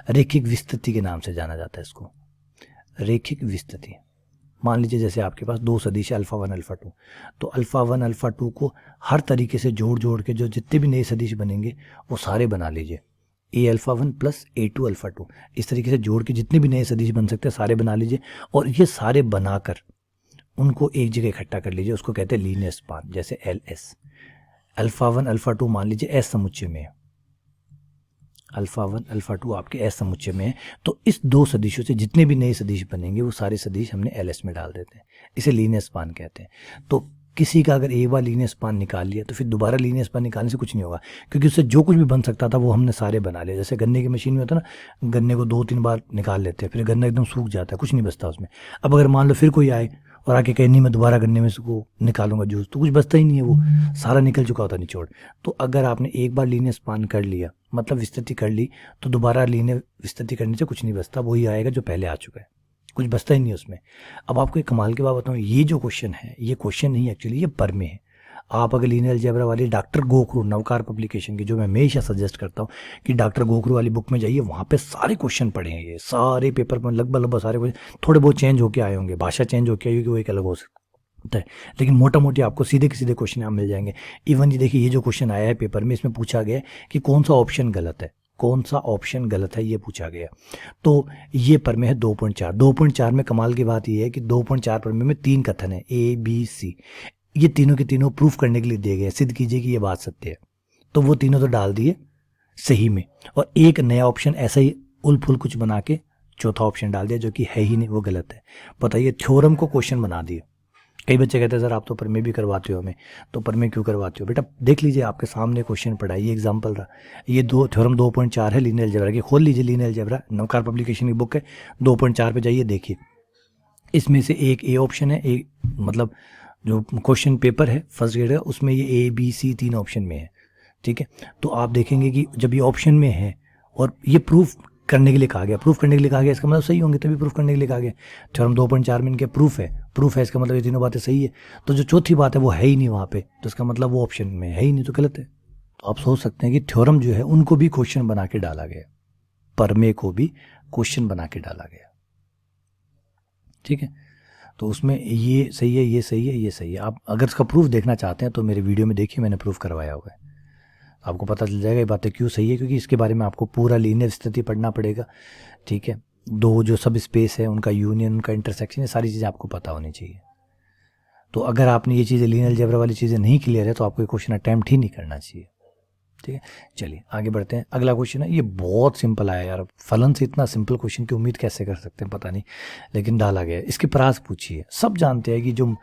रैखिक विस्तृति के नाम से जाना जाता है इसको, रैखिक विस्तृति। मान लीजिए जैसे आपके पास दो सदिश अल्फा 1 अल्फा 2, तो अल्फा 1 अल्फा 2 को हर तरीके से जोड़ के जो जितने भी नए सदिश बनेंगे वो सारे बना लीजिए, ए अल्फा 1 प्लस A2 अल्फा 2, इस तरीके से जोड़ के जितने भी नए सदिश बन सकते हैं सारे बना लीजिए, और ये सारे बनाकर उनको एक जगह इकट्ठा कर लीजिए, उसको कहते हैं लीनियर स्पान। जैसे LS, अल्फा 1 अल्फा 2 मान लीजिए एस समुच्चय में है, अल्फा 1 अल्फा 2 आपके एस समुच्चय में है, तो इस दो सदिशों से जितने भी नए सदिश बनेंगे वो सारे सदिश हमने LS में डाल देते हैं, इसे लीनियर स्पान कहते हैं। तो किसी का अगर एक बार लीनियर स्पान निकाल लिया तो फिर दोबारा लीनियर स्पान निकालने से कुछ नहीं होगा, क्योंकि उससे जो कुछ भी बन सकता था वो हमने सारे बना लिए। जैसे गन्ने की मशीन में होता है ना, गन्ने को 2-3 बार निकाल लेते हैं, फिर गन्ना एकदम सूख जाता है, कुछ नहीं बचता उसमें। अब अगर मान लो फिर कोई आए और आके कहीं नहीं मैं दोबारा गन्ने में से को निकालूंगा जूस, तो कुछ बचता ही नहीं है, वो सारा निकल चुका होता निचोड़। तो अगर आपने एक बार लीनियर स्पान कर लिया, मतलब विस्तृति कर ली, तो दोबारा लीनियर विस्तृति करने से कुछ नहीं बचता, वही आएगा जो पहले आ चुका है, कुछ बचता ही नहीं उसमें। अब आपको एक कमाल की बात बताऊँ, ये जो क्वेश्चन है ये क्वेश्चन नहीं एक्चुअली, ये पर में है। आप अगर लीनियर अलजेब्रा वाली डॉक्टर गोखरू नवकार पब्लिकेशन की, जो मैं हमेशा सजेस्ट करता हूँ कि डॉक्टर गोखरू वाली बुक में जाइए, वहाँ पे सारे क्वेश्चन पढ़े हैं, ये सारे पेपर में लगभग सारे क्वेश्चन, थोड़े बहुत चेंज होके आए होंगे, भाषा चेंज होके आई होगी, वो एक अलग हो सकता है, लेकिन मोटा मोटी आपको सीधे सीधे क्वेश्चन यहाँ मिल जाएंगे। इवन ये देखिए, ये जो क्वेश्चन आया है पेपर में, इसमें पूछा गया है कि कौन सा ऑप्शन गलत है, कौन सा ऑप्शन गलत है, ये पूछा गया। तो ये पर में है 2.4। 2.4 में कमाल की बात ये है कि 2.4 पर में 3 कथन है, A B C, ये तीनों के तीनों प्रूफ करने के लिए दिए गए, सिद्ध कीजिए कि ये बात सत्य है। तो वो तीनों तो डाल दिए सही में, और एक नया ऑप्शन ऐसा ही उल फुल कुछ बना के चौथा ऑप्शन डाल दिया जो कि है ही नहीं, वो गलत है। बताइए, थ्योरम को क्वेश्चन बना दिए। कई बच्चे कहते हैं सर आप तो पर में भी करवाते हो हमें, तो पर में क्यों करवाते हो? बेटा देख लीजिए, आपके सामने क्वेश्चन पड़ा है, ये एग्जांपल रहा, ये थ्योरम 2.4 है लीनियर अलजेब्रा की, खोल लीजिए लीनियर अलजेब्रा, नवकार पब्लिकेशन की बुक है, 2.4 पे जाइए, देखिए इसमें से एक ए ऑप्शन है, एक मतलब जो क्वेश्चन पेपर है फर्स्ट ग्रेड का, उसमें ये A B C 3 ऑप्शन में है, ठीक है। तो आप देखेंगे कि जब ये ऑप्शन में है और ये प्रूफ करने के लिए कहा गया, प्रूफ करने के लिए कहा गया, इसका मतलब सही होंगे, तभी प्रूफ करने के लिए कहा गया। थ्योरम 2.4 में इनके प्रूफ है, इसका मतलब ये तीनों बातें सही है। तो जो चौथी बात है वो है ही नहीं वहाँ पे, तो इसका मतलब वो ऑप्शन में है ही नहीं, तो गलत है। तो आप सोच सकते हैं कि थ्योरम जो है उनको भी क्वेश्चन बना के डाला गया, परमे को भी क्वेश्चन बना के डाला गया, ठीक है। तो उसमें ये सही है, ये सही है, ये सही है। आप अगर इसका प्रूफ देखना चाहते हैं तो मेरे वीडियो में देखिए, मैंने प्रूफ करवाया हुआ है, आपको पता चल जाएगा ये बातें क्यों सही है, क्योंकि इसके बारे में आपको पूरा लीनियर स्थिति पढ़ना पड़ेगा, ठीक है। दो जो सब स्पेस है उनका यूनियन, उनका इंटरसेक्शन, ये सारी चीज़ें आपको पता होनी चाहिए। तो अगर आपने ये चीज़ें लीनियर अलजेब्रा वाली चीज़ें नहीं क्लियर है तो आपको ये क्वेश्चन अटैम्प्ट ही नहीं करना चाहिए, ठीक है। चलिए आगे बढ़ते हैं। अगला क्वेश्चन है, ये बहुत सिंपल आया यार, फलन से इतना सिंपल क्वेश्चन की उम्मीद कैसे कर सकते हैं पता नहीं, लेकिन डाला गया। इसके परास पूछिए। सब जानते हैं कि जो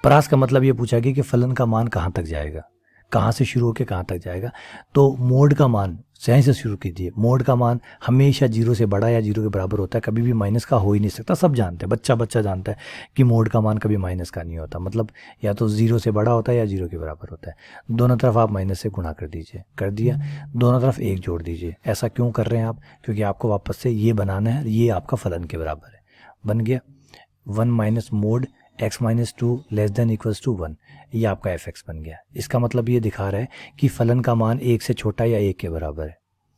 परास का मतलब ये पूछा गया कि फलन का मान कहाँ तक जाएगा, कहाँ से शुरू होकर कहाँ तक जाएगा। तो मोड का मान सही से शुरू कीजिए। मोड का मान हमेशा 0 से बड़ा या 0 के बराबर होता है, कभी भी माइनस का हो ही नहीं सकता। सब जानते हैं, बच्चा जानता है कि मोड का मान कभी माइनस का नहीं होता, मतलब या तो 0 से बड़ा होता है या 0 के बराबर होता है। दोनों तरफ आप माइनस से गुणा कर दीजिए, कर दिया, दोनों तरफ 1 जोड़ दीजिए। ऐसा क्यों कर रहे हैं आप? क्योंकि आपको वापस से ये बनाना है, ये आपका फलन के बराबर है। बन गया 1 minus mod x minus 2 less than equals to 1, ये आपका f(x) बन गया। इसका मतलब ये दिखा रहा है कि फलन का मान 1 से छोटा या 1 के बराबर है।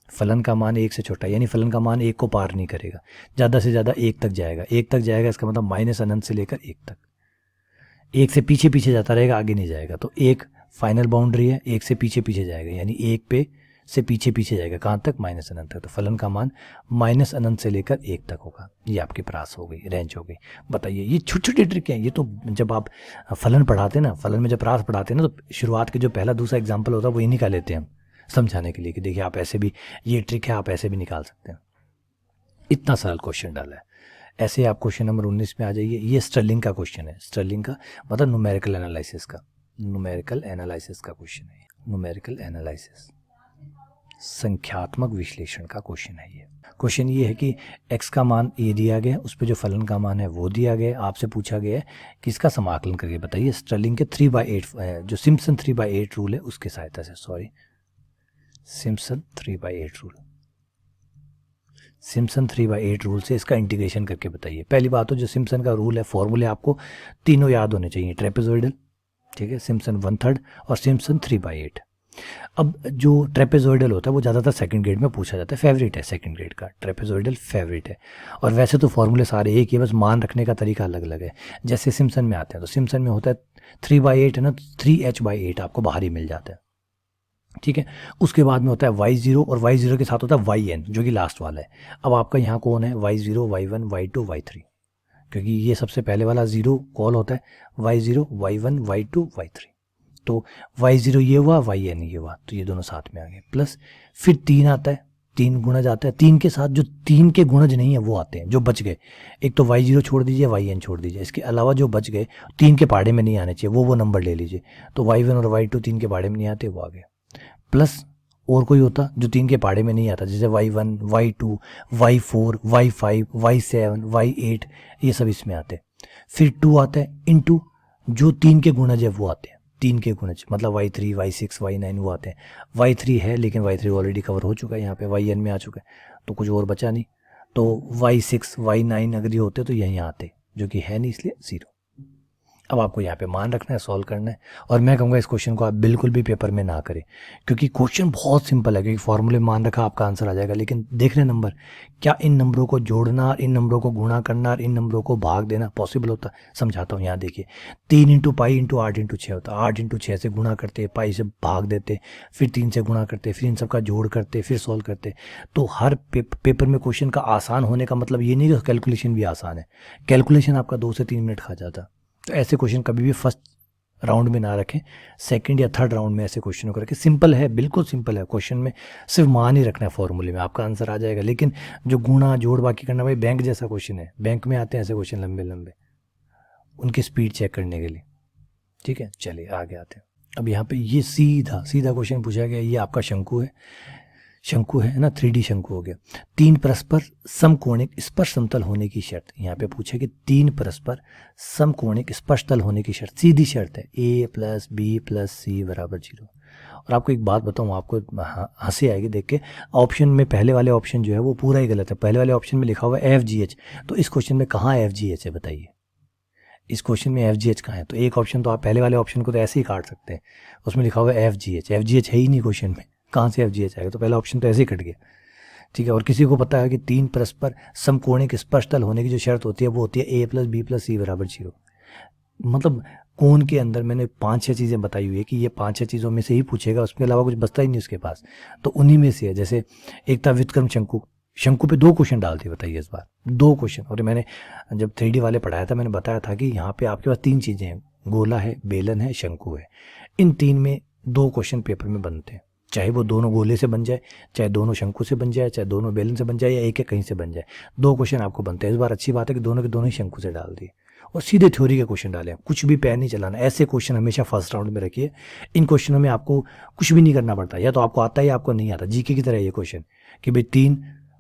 फलन का मान 1 से छोटा, यानी फलन का मान 1 को पार नहीं करेगा, ज़्यादा से ज़्यादा 1 तक जाएगा। 1 तक जाएगा इसका मतलब माइनस अनंत से लेकर 1 तक, 1 से पीछे पीछे जाता रहेगा, आगे नहीं जाएगा। तो 1 फाइनल बाउंड्री है, 1 से पीछे पीछे जाएगा, यानी 1 पे से पीछे पीछे जाएगा, कहाँ तक? माइनस अनंत तक। तो फलन का मान माइनस अनंत से लेकर 1 तक होगा। ये आपकी प्रास हो गई, रेंज हो गई। बताइए, ये छोटी छोटी ट्रिक हैं। ये तो जब आप फलन पढ़ाते हैं ना, फलन में जब प्रास पढ़ाते हैं ना, तो शुरुआत के जो पहला दूसरा एग्जाम्पल होता है वो इन्हीं का लेते हैं हम, समझाने के लिए कि देखिए आप ऐसे भी, ये ट्रिक है, आप ऐसे भी निकाल सकते हैं। इतना सरल क्वेश्चन डाला है। ऐसे आप क्वेश्चन नंबर 19 में आ जाइए। ये स्टर्लिंग का क्वेश्चन है। स्टर्लिंग का मतलब न्यूमेरिकल एनालिसिस का, न्यूमेरिकल एनालिसिस का क्वेश्चन है। न्यूमेरिकल एनालिसिस, संख्यात्मक विश्लेषण का क्वेश्चन है। ये क्वेश्चन ये है कि x का मान a दिया गया, उस पर जो फलन का मान है वो दिया गया, आपसे पूछा गया है कि इसका समाकलन करके बताइए। स्टर्लिंग के 3/8 जो सिम्पसन 3/8 रूल है उसके सहायता से, सिम्पसन 3/8 रूल, सिम्पसन 3/8 रूल से इसका इंटीग्रेशन करके बताइए। पहली बात तो जो सिम्पसन का रूल है, फॉर्मूले आपको तीनों याद होने चाहिए। ट्रेपेजोइडल, ठीक है, सिम्पसन 1/3 और सिम्पसन 3/8। अब जो ट्रेपेजोइडल होता है वो ज़्यादातर सेकंड ग्रेड में पूछा जाता है, फेवरेट है सेकंड ग्रेड का, ट्रेपेजोइडल फेवरेट है। और वैसे तो फॉर्मूले सारे एक ही, बस मान रखने का तरीका अलग अलग है। जैसे सिम्पसन में आते हैं तो सिम्पसन में होता है 3/8 है ना, 3h/8 आपको बाहर ही मिल जाता है, ठीक है। उसके बाद में होता है y0 और y0 के साथ होता है yn जो कि लास्ट वाला है। अब आपका यहाँ कौन है? y0, y1, y2, y3, क्योंकि ये सबसे पहले वाला 0 कॉल होता है, y0, y1, y2, y3। तो y0 ये हुआ, yn ये हुआ, तो ये दोनों साथ में आ गए। प्लस फिर 3 आता है, 3 गुणज आता है। 3 के साथ जो 3 के गुणज नहीं है वो आते हैं, जो बच गए। एक तो y0 छोड़ दीजिए, yn छोड़ दीजिए, इसके अलावा जो बच गए 3 के पहाड़े में नहीं आने चाहिए, वो नंबर ले लीजिए। तो y1 और y2 3 के पहाड़े में नहीं आते, वो आ गए। प्लस और कोई होता जो 3 के पहाड़े में नहीं आता, जैसे y1, y2, y4, y5, y7, y8, ये सब इसमें आते। फिर 2 आता है इनटू जो 3 के गुणज है वो आते हैं, 3 के गुणज मतलब y3 y6 y9 वो आते हैं। y3 है लेकिन y3 ऑलरेडी कवर हो चुका है, यहाँ पे yn में आ चुका है तो कुछ और बचा नहीं, तो y6 y9 अगर ये होते तो यहीं आते, जो कि है नहीं इसलिए 0। अब आपको यहाँ पे मान रखना है, सॉल्व करना है। और मैं कहूँगा इस क्वेश्चन को आप बिल्कुल भी पेपर में ना करें, क्योंकि क्वेश्चन बहुत सिंपल है, क्योंकि फॉर्मूले में मान रखा आपका आंसर आ जाएगा। लेकिन देख रहे नंबर, क्या इन नंबरों को जोड़ना और इन नंबरों को गुणा करना और इन नंबरों को भाग देना पॉसिबल होता? समझाता हूँ। यहाँ देखिए 3 इंटू पाई इंटू 8 इंटू 6 होता है। 8 इंटू 6 से गुणा करते, पाई से भाग देते, फिर 3 से गुणा करते, फिर इन सब का जोड़ करते, फिर सॉल्व करते। तो हर पेपर में क्वेश्चन का आसान होने का मतलब ये नहीं कि कैलकुलेशन भी आसान है। कैलकुलेशन आपका 2 से 3 मिनट खा जाता। तो ऐसे क्वेश्चन कभी भी फर्स्ट राउंड में ना रखें, सेकंड या थर्ड राउंड में ऐसे क्वेश्चनों को रखें। सिंपल है, बिल्कुल सिंपल है। क्वेश्चन में सिर्फ मान ही रखना है, फॉर्मूले में आपका आंसर आ जाएगा। लेकिन जो गुणा जोड़ बाकी करना, भाई बैंक जैसा क्वेश्चन है, बैंक में आते हैं ऐसे क्वेश्चन लंबे लंबे, उनकी स्पीड चेक करने के लिए। ठीक है, चलिए आगे आते हैं। अब यहाँ पे ये सीधा सीधा क्वेश्चन पूछा गया, ये आपका शंकु है, शंकु है ना, 3D शंकु हो गया। 3 परस्पर समकोणिक स्पर्श समतल होने की शर्त, यहाँ पे पूछे कि 3 परस्पर समकोणिक स्पर्श तल होने की शर्त, सीधी शर्त है a + b + c = 0। और आपको एक बात बताऊँ, आपको हंसी आएगी देख के, ऑप्शन में पहले वाले ऑप्शन जो है वो पूरा ही गलत है। पहले वाले ऑप्शन में लिखा हुआ है FGH, तो इस क्वेश्चन में कहाँ FGH है बताइए? इस क्वेश्चन में FGH कहाँ है? तो एक ऑप्शन तो आप पहले वाले ऑप्शन को तो ऐसे ही काट सकते हैं, उसमें लिखा हुआ है FGH, FGH है ही नहीं क्वेश्चन में, कहाँ से FGH आएगा? तो पहला ऑप्शन तो ऐसे ही कट गया। ठीक है, और किसी को पता है कि 3 परस्पर समकोणिक स्पर्श तल होने की जो शर्त होती है वो होती है a + b + c = 0। मतलब कोण के अंदर मैंने 5-6 चीज़ें बताई हुई है कि ये 5-6 चीज़ों में से ही पूछेगा, उसके अलावा कुछ बचता ही नहीं उसके पास, तो उन्हीं में से है। जैसे एक था व्युत्क्रम शंकु, शंकु पे 2 क्वेश्चन डाल दिए, बताइए इस बार 2 क्वेश्चन। और मैंने जब 3D वाले पढ़ाया था, मैंने बताया था कि यहाँ पे आपके पास 3 चीज़ें हैं, गोला है, बेलन है, शंकु है। इन 3 में 2 क्वेश्चन पेपर में बनते हैं, चाहे वो दोनों गोले से बन जाए, चाहे दोनों शंकु से बन जाए, चाहे दोनों बेलन से बन जाए, या एक कहीं से बन जाए, 2 क्वेश्चन आपको बनते हैं। इस बार अच्छी बात है कि दोनों के दोनों ही शंकु से डाल दिए और सीधे थ्योरी के क्वेश्चन डाले, कुछ भी पैर नहीं चलाना। ऐसे क्वेश्चन हमेशा फर्स्ट राउंड में रखिए। इन क्वेश्चनों में आपको कुछ भी नहीं करना पड़ता, या तो आपको आता है या आपको नहीं आता। जीके की तरह ये क्वेश्चन कि भाई 3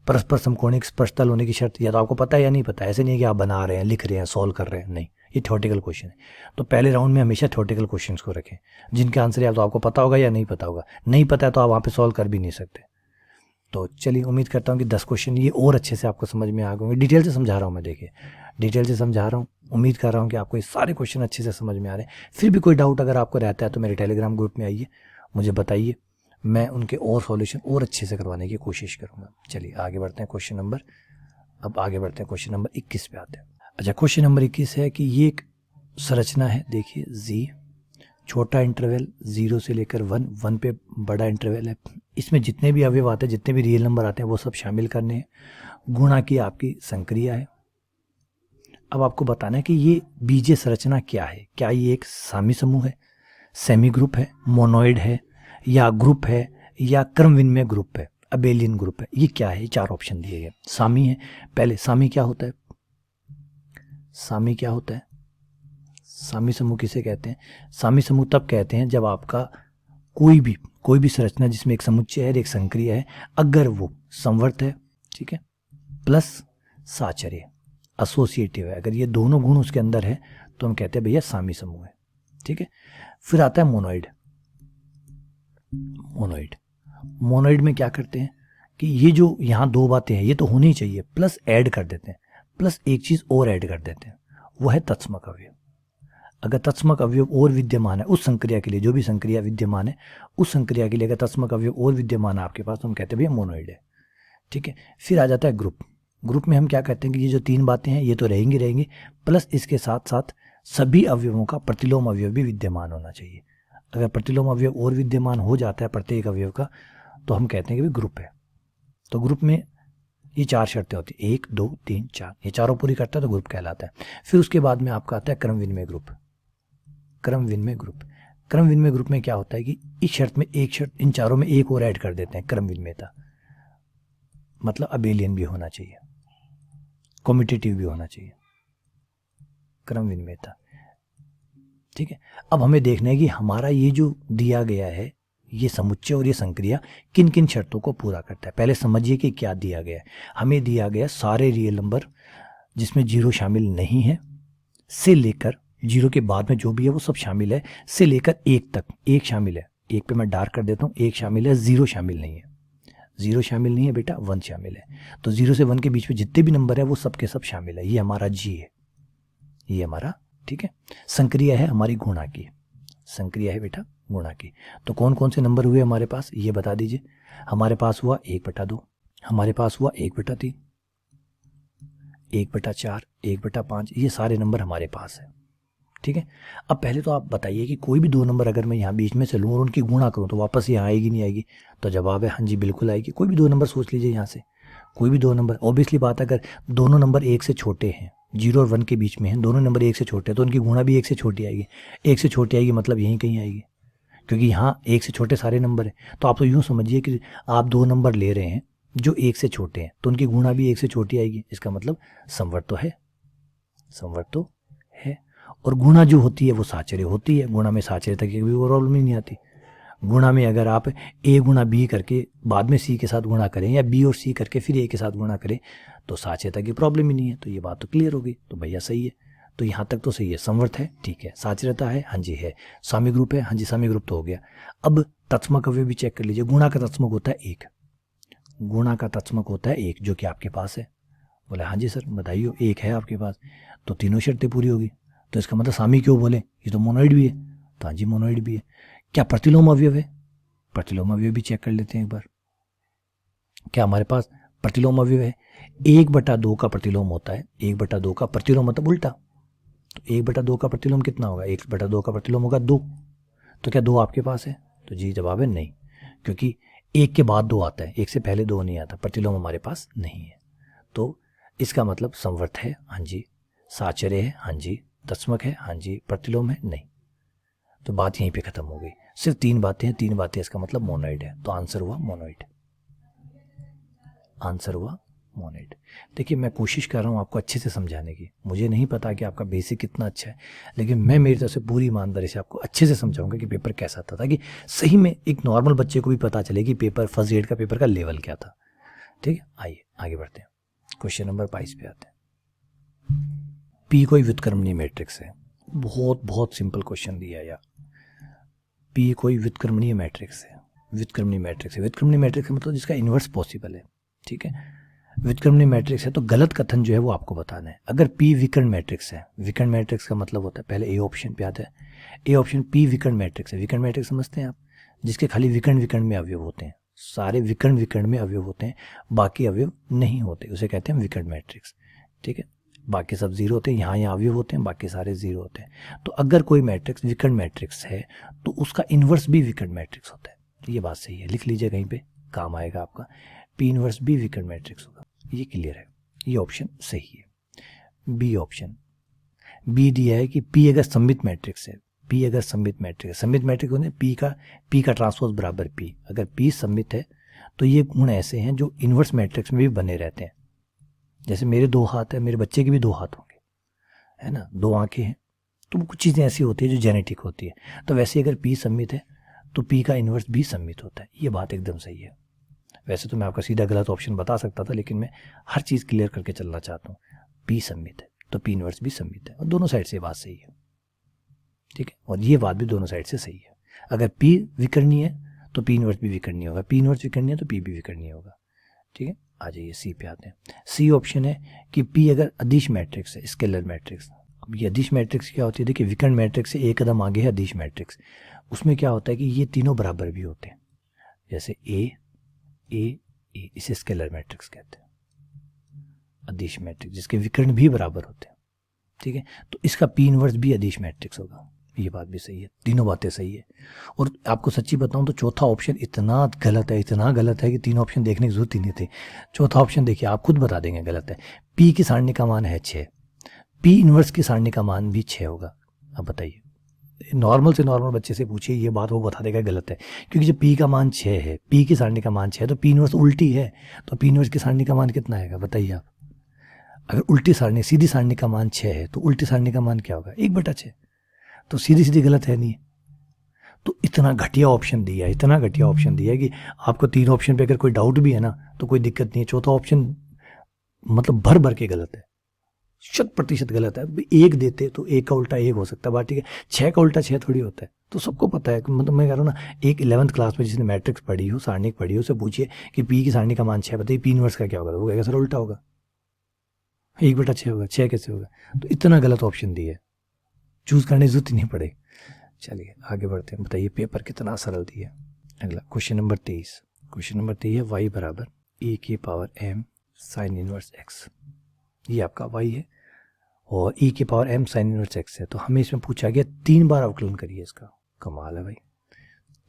परस्पर समकोणिक स्पर्श तल होने की शर्त, या तो आपको पता है या नहीं पता। ऐसे नहीं है कि आप बना रहे हैं, लिख रहे हैं, सॉल्व कर रहे हैं, नहीं, ये थ्योरेटिकल क्वेश्चन है। तो पहले राउंड में हमेशा थ्योरेटिकल क्वेश्चंस को रखें, जिनके आंसर या तो आपको पता होगा या नहीं पता होगा। नहीं पता है तो आप वहाँ पे सॉल्व कर भी नहीं सकते। तो चलिए, उम्मीद करता हूँ कि 10 क्वेश्चन ये और अच्छे से आपको समझ में आ गए होंगे। डिटेल से समझा रहा हूँ मैं, देखिए डिटेल से समझा रहा हूँ। उम्मीद कर रहा हूँ कि आपको ये सारे क्वेश्चन अच्छे से समझ में आ रहे हैं। फिर भी कोई डाउट अगर आपको रहता है तो मेरे टेलीग्राम ग्रुप में आइए, मुझे बताइए, मैं उनके और सॉल्यूशन और अच्छे से करवाने की कोशिश करूँगा। चलिए आगे बढ़ते हैं क्वेश्चन नंबर 21 पे आते हैं। अच्छा, क्वेश्चन नंबर 21 है कि ये एक संरचना है, देखिए जी, छोटा इंटरवल 0 से लेकर 1 पे बड़ा इंटरवल है। इसमें जितने भी अवयव आते हैं, जितने भी रियल नंबर आते हैं वो सब शामिल करने हैं। गुणा की आपकी संक्रिया है। अब आपको बताना है कि ये बीजीय संरचना क्या है। क्या ये एक सामी समूह है, सेमी ग्रुप है, मोनोइड है, या ग्रुप है, या क्रमविन्मय ग्रुप है, अबेलियन ग्रुप है? ये क्या है? ये 4 ऑप्शन दिए गए। सामी है। पहले सामी क्या होता है? सामी क्या होता है? सामी समूह किसे कहते हैं? सामी समूह तब कहते हैं जब आपका कोई भी संरचना जिसमें एक समुच्चय है, एक संक्रिया है, अगर वो समवर्त है, ठीक है, प्लस साचर्य, एसोसिएटिव है, अगर ये दोनों गुण उसके अंदर है तो हम कहते हैं भैया सामी समूह है। ठीक है, फिर आता है मोनोइड। मोनोइड में क्या करते हैं कि ये जो यहाँ 2 बातें हैं ये तो होनी चाहिए, प्लस ऐड कर देते हैं, प्लस एक चीज़ और ऐड कर देते हैं, वो है तत्समक अवयव। अगर तत्समक अवयव और विद्यमान है उस संक्रिया के लिए, जो भी संक्रिया विद्यमान है उस संक्रिया के लिए अगर तत्समक अवयव और विद्यमान है आपके पास, तो हम कहते हैं भैया मोनोइड है। ठीक है, फिर आ जाता है ग्रुप में हम क्या कहते हैं कि ये जो 3 बातें हैं ये तो रहेंगी, प्लस इसके साथ साथ सभी अवयवों का प्रतिलोम अवयव भी विद्यमान होना चाहिए। अगर प्रतिलोम अवयव और विद्यमान हो जाता है प्रत्येक अवयव का, तो हम कहते हैं कि ग्रुप है। तो ग्रुप में ये 4 शर्तें होती हैं, 1 2 3 4, ये चारों पूरी करता है तो ग्रुप कहलाता है। फिर उसके बाद में आपका आता है क्रमविन्मय ग्रुप। क्रमविन्मय ग्रुप में क्या होता है कि इस शर्त में एक शर्त, इन चारों में एक और ऐड कर देते हैं, क्रमविन्मयता, मतलब अबेलियन भी होना चाहिए, कम्यूटेटिव भी होना चाहिए, क्रमविन्मयता। ठीक है, अब हमें देखना है कि हमारा ये जो दिया गया है ये समुच्चय और ये संक्रिया किन किन शर्तों को पूरा करता है। पहले समझिए कि क्या दिया गया है। हमें दिया गया सारे रियल नंबर जिसमें 0 शामिल नहीं है, से लेकर 0 के बाद में जो भी है वो सब शामिल है, से लेकर 1 तक। 1 शामिल है, 1 पे मैं डार्क कर देता हूँ, 1 शामिल है, 0 शामिल नहीं है। 0 शामिल नहीं है बेटा, 1 शामिल है। तो 0 से 1 के बीच में जितने भी नंबर है वो सब के सब शामिल है। ये हमारा जी है, ये हमारा, ठीक है। संक्रिया है हमारी गुणा की, संक्रिया है बेटा गुणा की। तो कौन कौन से नंबर हुए हमारे पास, ये बता दीजिए। हमारे पास हुआ 1/2, हमारे पास हुआ 1/3, 1/4, 1/5, ये सारे नंबर हमारे पास है, ठीक है। अब पहले तो आप बताइए कि कोई भी 2 नंबर अगर मैं यहाँ बीच में से लूँ और उनकी गुणा करूँ तो वापस यहाँ आएगी नहीं आएगी? तो जवाब है हाँ जी बिल्कुल आएगी। कोई भी 2 नंबर सोच लीजिए यहाँ से, कोई भी 2 नंबर। ऑब्वियसली बात है, अगर दोनों नंबर 1 से छोटे हैं, 0 और 1 के बीच में हैं, दोनों नंबर 1 से छोटे हैं, तो उनकी गुणा भी 1 से छोटी आएगी। 1 से छोटी आएगी मतलब यहीं कहीं आएगी, क्योंकि यहाँ 1 से छोटे सारे नंबर हैं। तो आप तो यूँ समझिए कि आप 2 नंबर ले रहे हैं जो 1 से छोटे हैं, तो उनकी गुणा भी 1 से छोटी आएगी। इसका मतलब समवर्त तो है, समवर्त तो है। और गुणा जो होती है वो साचर्य होती है। गुणा में साचर्य तक की भी प्रॉब्लम ही नहीं आती। गुणा में अगर आप a गुणा b करके बाद में c के साथ गुणा करें, या b और c करके फिर a के साथ गुणा करें, तो साचर्यता की प्रॉब्लम ही नहीं है। तो ये बात तो क्लियर हो गई। तो भैया सही है, तो यहाँ तक तो सही है। समवर्त है, ठीक है। साचर्यता है, हाँ जी है। सामयिक ग्रुप है, हाँ जी सामयिक ग्रुप तो हो गया। अब तत्समक अवयव भी चेक कर लीजिए। गुणा का तत्समक होता है 1, गुणा का तत्समक होता है 1, जो कि आपके पास है। बोले हाँ जी सर बताइए, 1 है आपके पास, तो तीनों शर्तें पूरी होगी। तो इसका मतलब सामी क्यों बोले, ये तो मोनोइड भी है। तो हाँ जी मोनोइड भी है। क्या प्रतिलोम अवयव है? प्रतिलोम अवयव भी चेक कर लेते हैं एक बार। क्या हमारे पास प्रतिलोम अवयव है? 1/2 का प्रतिलोम होता है। 1/2 का प्रतिलोम मतलब उल्टा। तो 1/2 का प्रतिलोम कितना होगा? 1/2 का प्रतिलोम होगा 2। तो क्या 2 आपके पास है? तो जी जवाब है नहीं, क्योंकि 1 के बाद 2 आता है, 1 से पहले 2 नहीं आता। प्रतिलोम हमारे पास नहीं है। तो इसका मतलब समवर्त है, हाँ जी। साचर्य है, हाँ जी। तत्समक है, हाँ जी। प्रतिलोम है, नहीं। तो बात यहीं पे खत्म हो गई। सिर्फ 3 बातें हैं, 3 बातें, इसका मतलब मोनोइड है। तो आंसर हुआ मोनोइड, आंसर हुआ मोनोइड। देखिए मैं कोशिश कर रहा हूँ आपको अच्छे से समझाने की। मुझे नहीं पता कि आपका बेसिक कितना अच्छा है, लेकिन मैं मेरी तरफ से पूरी ईमानदारी से आपको अच्छे से समझाऊंगा कि पेपर कैसा था, ताकि सही में एक नॉर्मल बच्चे को भी पता चले कि पेपर फर्स्ट ग्रेड का पेपर का लेवल क्या था। ठीक है, आइए आगे बढ़ते हैं। क्वेश्चन नंबर 22 पे आते हैं। पी कोई व्युत्क्रमणीय मैट्रिक्स है। बहुत बहुत सिंपल क्वेश्चन दिया यार। पी कोई व्युत्क्रमणीय मैट्रिक्स है, व्युत्क्रमणीय मैट्रिक्स है। व्युत्क्रमणीय मैट्रिक्स मतलब जिसका इन्वर्स पॉसिबल है, ठीक है। व्युत्क्रमणीय मैट्रिक्स है तो गलत कथन जो है वो आपको बताना है। अगर पी विकर्ण मैट्रिक्स है, विकर्ण मैट्रिक्स का मतलब होता है, पहले ए ऑप्शन पे आता है। ए ऑप्शन पी विकर्ण मैट्रिक्स है। विकर्ण मैट्रिक्स समझते हैं आप, जिसके खाली विकर्ण विकर्ण में अवयव होते हैं, सारे विकर्ण विकर्ण में अवयव होते हैं, बाकी अवयव नहीं होते, उसे कहते हैं विकर्ण मैट्रिक्स, ठीक है। बाकी सब जीरो होते हैं, यहाँ अवयव होते हैं, बाकी सारे जीरो होते हैं। तो अगर कोई मैट्रिक्स विकर्ण मैट्रिक्स है तो उसका इन्वर्स भी विकर्ण मैट्रिक्स होता है। ये बात सही है, लिख लीजिए कहीं पे, काम आएगा आपका। पी इन्वर्स भी विकर्ण मैट्रिक्स होगा, ये क्लियर है। ये ऑप्शन सही है। बी ऑप्शन, बी दिया है कि पी अगर सममित मैट्रिक्स है, पी अगर सममित मैट्रिक्स, सममित मैट्रिक्स होने पी का ट्रांसपोज बराबर पी, अगर पी सममित है तो ये गुण ऐसे हैं जो इन्वर्स मैट्रिक्स में भी बने रहते हैं। जैसे मेरे 2 हाथ है, मेरे बच्चे के भी 2 हाथ होंगे, है ना, 2 आंखें हैं, तो कुछ चीज़ें ऐसी होती है जो जेनेटिक होती है। तो वैसे अगर पी सममित है तो पी का इन्वर्स भी सममित होता है। ये बात एकदम सही है। वैसे तो मैं आपका सीधा गलत ऑप्शन बता सकता था, लेकिन मैं हर चीज़ क्लियर करके चलना चाहता हूँ। पी सममित है तो पी इन्वर्स भी सममित है, और दोनों साइड से ये बात सही है, ठीक है। और ये बात भी दोनों साइड से सही है। अगर पी विकर्णीय है तो पी इन्वर्स भी विकर्णीय होगा, पी इन्वर्स विकर्णीय है तो पी भी विकर्णीय होगा, ठीक है। आ जाइए सी पे आते हैं। सी ऑप्शन है कि पी अगर अदिश मैट्रिक्स है, स्केलर मैट्रिक्स। अब ये अदिश मैट्रिक्स क्या होती है? देखिए विकर्ण मैट्रिक्स से एक कदम आगे है अदिश मैट्रिक्स। उसमें क्या होता है कि ये तीनों बराबर भी होते हैं, जैसे ए ए ए, इसे स्केलर मैट्रिक्स कहते हैं, अदिश मैट्रिक्स जिसके विकर्ण भी बराबर होते हैं, ठीक है। तो इसका पी इन्वर्स भी अदिश मैट्रिक्स होगा। ये बात भी सही है, तीनों बातें सही है। और आपको सच्ची बताऊं तो चौथा ऑप्शन इतना गलत है, इतना गलत है कि 3 ऑप्शन देखने की जरूरत ही नहीं थी। चौथा ऑप्शन देखिए, आप खुद बता देंगे गलत है। पी की सारणी का मान है 6, पी इन्वर्स की सारणी का मान भी 6 होगा। अब बताइए, नॉर्मल से नॉर्मल बच्चे से पूछिए ये बात, वो बता देगा गलत है। क्योंकि जब पी का मान 6 है, पी की सारणी का मान 6 है, तो पी इन्वर्स उल्टी है, तो पी इन्वर्स की सारणी का मान कितना आएगा बताइए आप। अगर उल्टी सारणी, सीधी सारणी का मान 6 है तो उल्टी सारणी का मान क्या होगा? 1/6। तो सीधी सीधी गलत है नहीं। तो इतना घटिया ऑप्शन दिया है, इतना घटिया ऑप्शन दिया है कि आपको 3 ऑप्शन पे अगर कोई डाउट भी है ना तो कोई दिक्कत नहीं है। चौथा ऑप्शन मतलब भर भर के गलत है, 100% गलत है। एक देते तो एक का उल्टा एक हो सकता है, बात ठीक है, 6 का उल्टा 6 थोड़ी होता है, तो सबको पता है। मतलब मैं कह रहा हूँ ना, एक 11th क्लास में जिसने मैट्रिक्स पढ़ी हो, सारणी पढ़ी हो, उसे पूछिए कि पी की सारणी का मान 6 बताइए, पी इनवर्स का क्या होगा, तो वो कहेगा सर उल्टा होगा, 1/6 होगा, 6 कैसे होगा। तो इतना गलत ऑप्शन दिया है, चूज करने की जरूरत ही नहीं पड़े। चलिए आगे बढ़ते हैं, बताइए पेपर कितना सरल दिया। अगला क्वेश्चन नंबर 23। क्वेश्चन नंबर 23 है y बराबर e की power m sine inverse x। ये आपका y है और e की power m sine inverse x है। तो हमें इसमें पूछा गया 3 बार अवकलन करिए इसका। कमाल है भाई,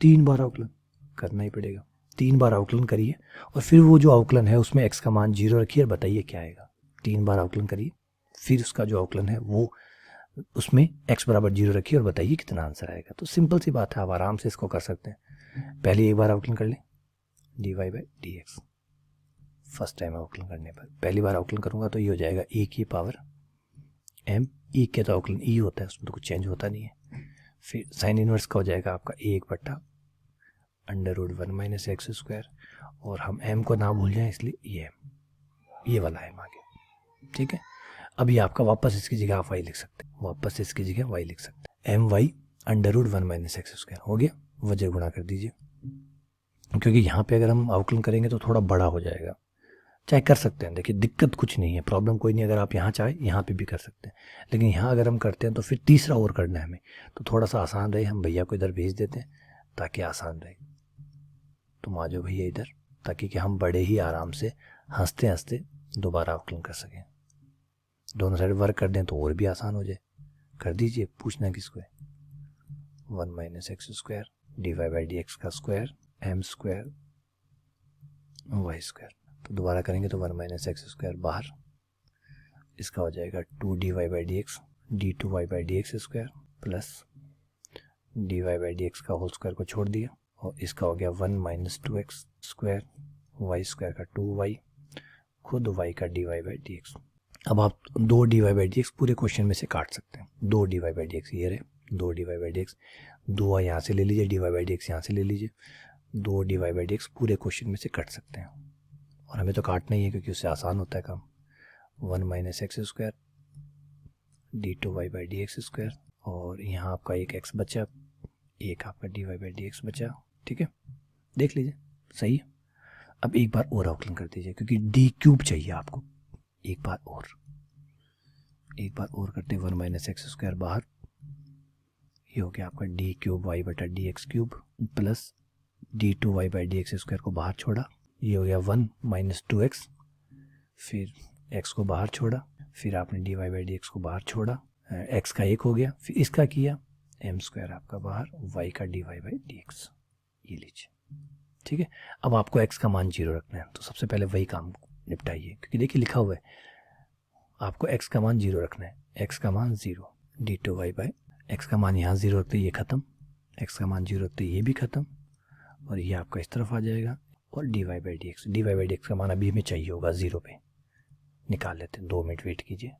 3 बार अवकलन करना ही पड़ेगा। 3 बार अवकलन करिए और फिर वो जो अवकलन है उसमें x का मान 0 रखिए और बताइए क्या आएगा। 3 बार अवकलन करिए, फिर उसका जो अवकलन है वो उसमें x बराबर 0 रखिए और बताइए कितना आंसर आएगा। तो सिंपल सी बात है, आप आराम से इसको कर सकते हैं। पहले एक बार अवकलन कर लें, dy by dx। First time अवकलन करने पर पहली बार अवकलन करूंगा तो ये हो जाएगा e की पावर m, e के तो अवकलन e होता है, उसमें तो कुछ चेंज होता नहीं है। फिर साइन इनवर्स का हो जाएगा आपका 1/√1 माइनस एक्स स्क्वायर, और हम m को ना भूल जाएं इसलिए ये वाला m आ गया। ठीक है, अभी आपका वापस इसकी जगह आप y लिख सकते हैं, वापस इसकी जगह y लिख सकते हैं। my/√1 माइनस एक्स स्क्वायर हो गया, वजह गुणा कर दीजिए, क्योंकि यहाँ पे अगर हम अवकलन करेंगे तो थोड़ा बड़ा हो जाएगा। चाहे कर सकते हैं, देखिए दिक्कत कुछ नहीं है, प्रॉब्लम कोई नहीं, अगर आप यहाँ चाहे यहाँ पे भी कर सकते हैं, लेकिन यहाँ अगर हम करते हैं तो फिर तीसरा और करना है हमें, तो थोड़ा सा आसान रहे, हम भैया को इधर भेज देते हैं ताकि आसान रहे। तुम आ जाओ भैया इधर, ताकि कि हम बड़े ही आराम से हंसते हंसते दोबारा अवकलन कर सकें। दोनों साइड वर्क कर दें तो और भी आसान हो जाए। कर दीजिए, पूछना किसको है। 1 minus x square dy by d x का square m square y square. तो दोबारा करेंगे तो 1 माइनस एक्स स्क्वायर बाहर, इसका हो जाएगा 2dy by d x d2y by d x square plus dy by d x का होल स्क्वायर को छोड़ दिया, और इसका हो गया 1 minus 2x square y square का 2y, खुद y का dy बाई डी एक्स। अब आप 2 dy बाई डी एक्स पूरे क्वेश्चन में से काट सकते हैं। 2 dy बाई डी एक्स ये रहे, 2 dy by d x, 2y यहाँ से ले लीजिए, dy बाई डी एक्स यहाँ से ले लीजिए, 2 dy बाई डी एक्स पूरे क्वेश्चन में से कट सकते हैं। और हमें तो काटना ही है क्योंकि उससे आसान होता है काम। 1 minus x square d2y by d x square, और यहाँ आपका एक x बचा, एक आपका dy बाई डी एक्स बचा। ठीक है, देख लीजिए सही है। अब एक बार और अवकलन कर दीजिए क्योंकि d³ चाहिए आपको। एक बार और करते हैं, 1 माइनस एक्स स्क्वायर बाहर, ये हो गया आपका d³ बटा D x cube plus d2y by d x square को बाहर छोड़ा, ये हो गया 1 माइनस 2x, फिर x को बाहर छोड़ा, फिर आपने dy बाई डी एक्स को बाहर छोड़ा, x का 1 हो गया, फिर इसका किया m स्क्वायर आपका बाहर, y का dy बाई डी एक्स, ये लीजिए। ठीक है, अब आपको x का मान 0 रखना है, तो सबसे पहले वही काम निपटाइए, क्योंकि देखिए लिखा हुआ है आपको x का मान 0 रखना है। x का मान 0, d2y बाई x का मान यहाँ 0 रखते ये ख़त्म, x का मान 0 रखते ये भी ख़त्म, और ये आपका इस तरफ आ जाएगा, और dy बाई डी एक्स का मान अभी हमें चाहिए होगा 0 पे, निकाल लेते हैं। 2 मिनट वेट कीजिए,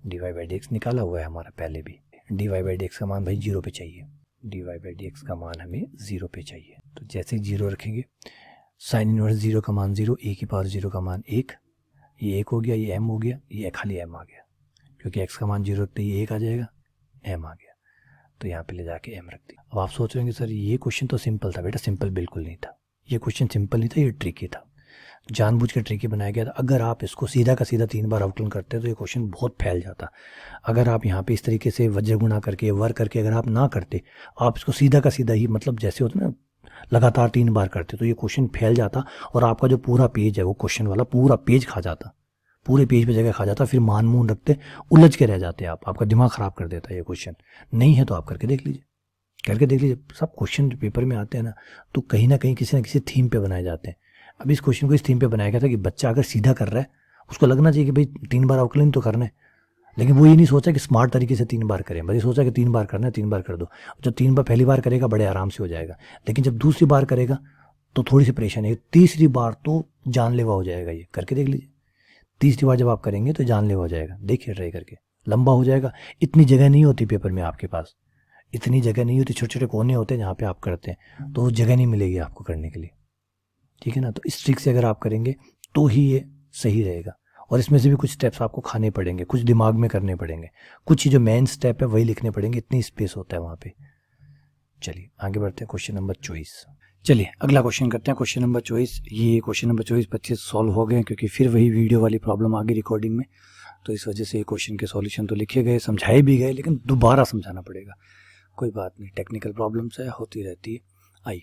dy बाई डी एक्स निकाला हुआ है हमारा पहले भी। dy बाई डी एक्स का मान भाई 0 पे चाहिए, dy बाई डी एक्स का मान हमें 0 पे चाहिए। तो जैसे ही 0 रखेंगे, साइन इनवर्स 0 का मान 0, a की पावर 0 का मान 1, ये 1 हो गया, ये m हो गया, ये खाली m आ गया, क्योंकि x का मान 0 रखते ये 1 आ जाएगा, m आ गया, तो यहाँ पे ले जाके m रख दिया। अब आप सोच रहे हैं सर ये क्वेश्चन तो सिंपल था। बेटा सिंपल बिल्कुल नहीं था, ये क्वेश्चन सिंपल नहीं था, ये ट्रिकी था, जानबूझ के ट्रिकी बनाया गया था। अगर आप इसको सीधा का सीधा 3 बार अवकलन करते तो ये क्वेश्चन बहुत फैल जाता। अगर आप यहाँ पे इस तरीके से वज्र गुणा करके वर्ग करके अगर आप ना करते, आप इसको सीधा का सीधा ही, मतलब जैसे होता ना लगातार 3 बार करते, तो ये क्वेश्चन फैल जाता और आपका जो पूरा पेज है वो क्वेश्चन वाला पूरा पेज खा जाता, पूरे पेज पे जगह खा जाता, फिर मान मून रखते उलझ के रह जाते आप, आपका दिमाग ख़राब कर देता ये क्वेश्चन। नहीं है तो आप करके देख लीजिए, सब क्वेश्चन पेपर में आते हैं ना, तो कहीं ना कहीं किसी न किसी थीम पे बनाए जाते हैं। अब इस क्वेश्चन को इस थीम पे बनाया गया था कि बच्चा अगर सीधा कर रहा है उसको लगना चाहिए कि भाई 3 बार अवकलन तो करना है, लेकिन वो ये नहीं सोचा कि स्मार्ट तरीके से 3 बार करें, बस ये सोचा कि 3 बार करना है, 3 बार कर दो। जब 3 बार पहली बार करेगा बड़े आराम से हो जाएगा, लेकिन जब दूसरी बार करेगा तो थोड़ी सी परेशानी है, तीसरी बार तो जानलेवा हो जाएगा। ये करके देख लीजिए, तीसरी बार जब आप करेंगे तो जानलेवा हो जाएगा। देखिए ट्राई करके, लंबा हो जाएगा, इतनी जगह नहीं होती पेपर में आपके पास, इतनी जगह नहीं होती, छोटे छोटे कोने होते हैं जहाँ पे आप करते हैं, तो जगह नहीं मिलेगी आपको करने के लिए। ठीक है ना, तो इस ट्रिक से अगर आप करेंगे तो ही ये सही रहेगा। और इसमें से भी कुछ स्टेप्स आपको खाने पड़ेंगे, कुछ दिमाग में करने पड़ेंगे, कुछ ही जो मेन स्टेप है वही लिखने पड़ेंगे, इतनी स्पेस होता है वहाँ पे। चलिए आगे बढ़ते हैं क्वेश्चन नंबर 24। चलिए अगला क्वेश्चन करते हैं, क्वेश्चन नंबर 24। ये क्वेश्चन नंबर 24-25 सॉल्व हो गए क्योंकि फिर वही वीडियो वाली प्रॉब्लम आ गई रिकॉर्डिंग में, तो इस वजह से ये क्वेश्चन के सॉल्यूशन तो लिखे गए, समझाए भी गए, लेकिन दोबारा समझाना पड़ेगा। कोई बात नहीं, टेक्निकल प्रॉब्लम्स है, होती रहती है। आइए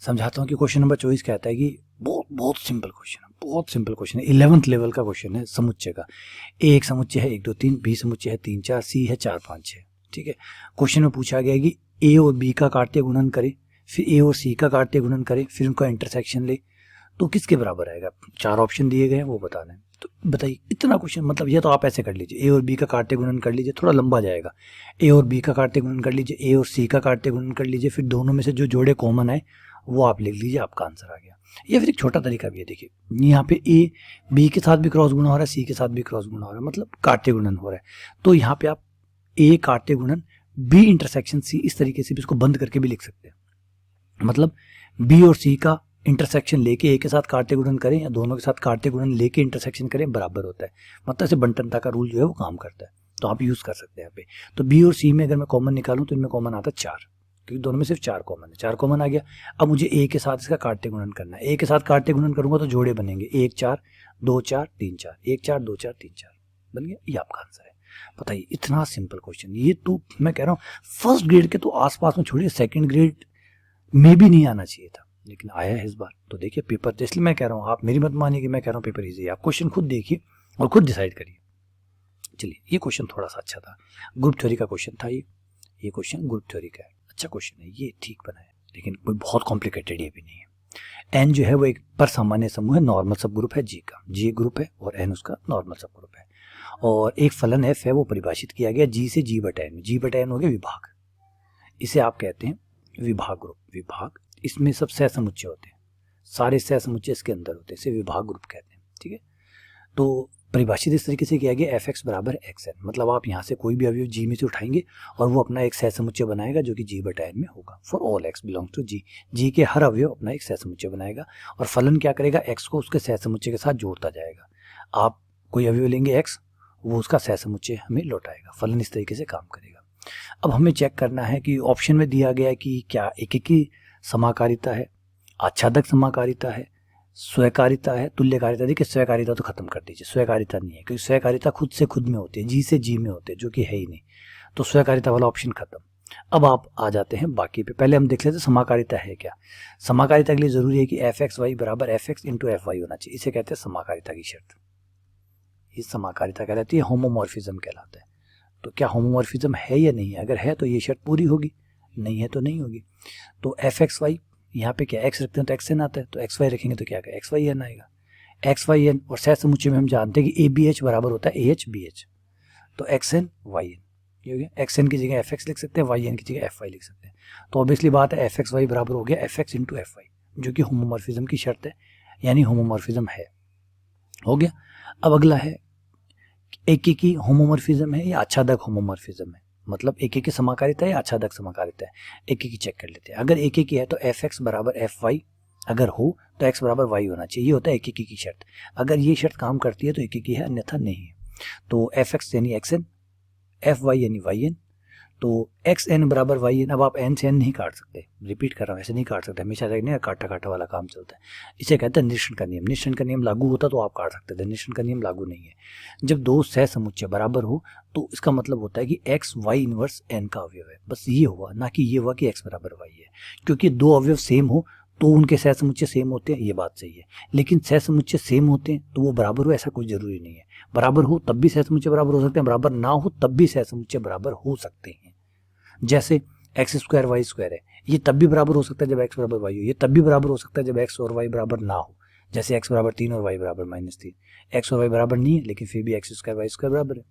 समझाता हूँ कि क्वेश्चन नंबर 24 कहता है कि बहुत सिंपल क्वेश्चन है, बहुत सिंपल क्वेश्चन है, 11th लेवल का क्वेश्चन है समुच्चय का। ए एक समुच्चय है 1 2 3, बी समुच्चय है 3 4, सी है 4 5 6। ठीक है, क्वेश्चन में पूछा गया कि ए और बी का काट्य गुणन करें, फिर ए और सी का काट्य गुणन करें, फिर उनका इंटरसेक्शन ले, तो किसके बराबर आएगा। 4 ऑप्शन दिए गए हैं, वो बताना है। तो बताइए इतना क्वेश्चन, मतलब ये तो आप ऐसे कर लीजिए, ए और बी का काट्य गुणन कर लीजिए, थोड़ा लंबा जाएगा। ए और बी का काट्य गुणन कर लीजिए, ए और सी का काट्य गुणन कर लीजिए, फिर दोनों में से जो जोड़े कॉमन है वो आप लिख लीजिए, आपका आंसर आ गया। या फिर एक छोटा तरीका भी है, देखिए यहाँ पे ए बी के साथ भी क्रॉस गुणा हो रहा है, सी के साथ भी क्रॉस गुणा हो रहा है, मतलब काट्य गुणन हो रहा है। तो यहाँ पे आप ए काट्य गुणन बी इंटरसेक्शन सी, इस तरीके से भी इसको बंद करके भी लिख सकते हैं। मतलब बी और सी का इंटरसेक्शन लेके ए के साथ काट्य गुणन करें या दोनों के साथ काट्य गुणन लेके इंटरसेक्शन करें, बराबर होता है। मतलब ऐसे बंटनता का रूल जो है वो काम करता है, तो आप यूज कर सकते हैं यहाँ पे। तो बी और सी में अगर मैं कॉमन निकालूं तो इनमें कॉमन आता है 4, क्योंकि दोनों में सिर्फ 4 कॉमन है, 4 कॉमन आ गया। अब मुझे ए के साथ इसका काट्य गुणन करना है, ए के साथ काट्य गुणन करूंगा तो जोड़े बनेंगे 1 4 2 4 3 4, 1 4 2 4 3 4 बन गया, ये आपका आंसर है। बताइए इतना सिंपल क्वेश्चन, ये तो मैं कह रहा हूँ फर्स्ट ग्रेड के तो आसपास में छोड़िए, सेकंड ग्रेड में भी नहीं आना चाहिए था, लेकिन आया है इस बार। तो देखिए पेपर, इसलिए मैं कह रहा हूँ, आप मेरी मत मानिए कि मैं कह रहा हूँ पेपर इजी है, आप क्वेश्चन खुद देखिए और खुद डिसाइड करिए। चलिए ये क्वेश्चन थोड़ा सा अच्छा था, ग्रुप थ्योरी का क्वेश्चन था ये क्वेश्चन ग्रुप थ्योरी का है, अच्छा क्वेश्चन है, ये ठीक बना है, लेकिन कोई बहुत कॉम्प्लिकेटेड ये भी नहीं है। एन जो है वो एक पर सामान्य समूह है, नॉर्मल सब ग्रुप है जी का, जी ग्रुप है और एन उसका नॉर्मल सब ग्रुप है। और एक फलन एफ है वो परिभाषित किया गया जी से जी बटा एन में, जी बटा एन हो गया विभाग, इसे आप कहते हैं विभाग ग्रुप। विभाग, इसमें सब सह समुच्चय होते हैं, सारे सह समुच्चय इसके अंदर होते हैं, इसे विभाग ग्रुप कहते हैं। ठीक है, तो परिभाषित इस तरीके से किया गया एफ एक्स बराबर एक्स एन, मतलब आप यहाँ से कोई भी अवयव जी में से उठाएंगे और वो अपना एक सह समुच्चय बनाएगा जो कि जी बटा एन में होगा, for all x belongs to G. G के हर अवयव अपना एक सह समुच्चय बनाएगा और फलन क्या करेगा, एक्स को उसके सह समुच्चय के साथ जोड़ता जाएगा। आप कोई अवयव लेंगे एक्स, वो उसका सह समुच्चय हमें लौटाएगा, फलन इस तरीके से काम करेगा। अब हमें चेक करना है कि ऑप्शन में दिया गया है कि क्या एकीकी समाकारिता है, आच्छादक समाकारिता है, स्वयकारिता है, तुल्यकारिता। देखिए स्वयकारिता तो खत्म कर दीजिए, स्वयकारिता नहीं है, क्योंकि स्वयकारिता खुद से खुद में होती है, जी से जी में होते हैं, जो कि है ही नहीं, तो स्वयकारिता वाला ऑप्शन खत्म। अब आप आ जाते हैं बाकी पे, पहले हम देख लेते हैं समाकारिता है क्या। समाकारिता के लिए जरूरी है कि एफ एक्स वाई बराबर f x into f y होना चाहिए, इसे कहते हैं समाकारिता की शर्त। इस समाकारिता कहलाती है, होमोमॉर्फिज्म कहलाता है। तो क्या होमोमॉर्फिज्म है या नहीं है, अगर है तो ये शर्त पूरी होगी, नहीं है तो नहीं होगी। तो एफ एक्स वाई, यहाँ पे क्या एक्स रखते हैं तो एक्स एन आता है, तो एक्स वाई रखेंगे तो क्या आएगा, एक्स वाई एन आएगा, एक्स वाई एन। और सह समुच्चय में हम जानते हैं कि ए बी एच बराबर होता है ए एच बी एच, तो एक्स एन वाई एन, ये हो गया। एक्स एन की जगह एफ एक्स लिख सकते हैं, वाई एन की जगह एफ वाई लिख सकते हैं। तो ऑब्वियसली बात है एफ एक्स वाई बराबर हो गया f x into f y, जो कि होमोमॉर्फिज्म की शर्त है, यानी होमोमॉर्फिज्म है, हो गया। अब अगला है एक ही होमोमॉर्फिज्म है या आच्छादक होमोमॉर्फिज्म है, मतलब एक की समाकारिता है या आच्छादक समाकारिता है, एक की चेक कर लेते हैं। अगर एक की है तो एफ एक्स बराबर एफ वाई अगर हो तो एक्स बराबर वाई होना चाहिए, ये होता है एक की शर्त। अगर ये शर्त काम करती है तो एक की है, अन्यथा नहीं है। तो एफ एक्स यानी एक्स एन, एफ वाई यानी वाई एन, तो एक्स एन बराबर वाई एन। अब आप एन से एन नहीं काट सकते, रिपीट कर रहा हूँ, ऐसे नहीं काट सकते, हमेशा नहीं काटा काटा वाला काम चलता है। इसे कहते हैं निरीक्षण का नियम। निरीक्षण का नियम लागू होता तो आप काट सकते थे, निरीक्षण का नियम लागू नहीं है। जब दो सह समुच्चय बराबर हो तो इसका मतलब होता है कि एक्स वाई इनवर्स एन का अवयव है, बस ये हुआ, ना कि ये हुआ कि एक्स बराबर वाई है। क्योंकि दो अवयव सेम हो तो उनके सह समुच्चय सेम होते हैं, ये बात सही है, लेकिन सह समुच्चय सेम होते हैं तो वो बराबर हो ऐसा कोई जरूरी नहीं है। बराबर हो तब भी सह समुच्चय बराबर हो सकते हैं, बराबर ना हो तब भी सह समुच्चय बराबर हो सकते हैं। जैसे एक्स स्क्वायर वाई स्क्वायर है, ये तब भी बराबर हो सकता है जब एक्स बराबर वाई हो, ये तब भी बराबर हो सकता है जब एक्स और वाई बराबर ना हो। जैसे एक्स बराबर 3 और वाई बराबर -3, एक्स और वाई बराबर नहीं है लेकिन फिर भी एक्स स्क्वायर वाई स्क्वायर बराबर है।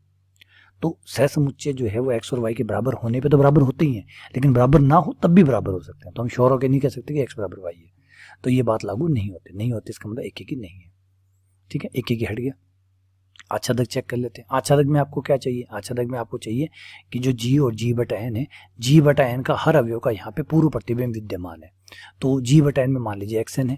तो सह समुच्चय जो है वो एक्स और वाई के बराबर होने पे तो बराबर होते ही हैं, लेकिन बराबर ना हो तब भी बराबर हो सकते हैं। तो हम श्योर होकर नहीं कह सकते कि एक्स बराबर वाई है, तो ये बात लागू नहीं होती, इसका मतलब एक ही नहीं है। ठीक है, एक ही हट गया। आच्छादक चेक कर लेते हैं। आच्छादक में आपको क्या चाहिए, आच्छादक में आपको चाहिए कि जो जी और जी बटा एन है, जी बटा एन का हर अवयव का यहाँ पे पूर्व प्रतिबिंब विद्यमान है। तो जी बटा एन में मान लीजिए एक्स एन है,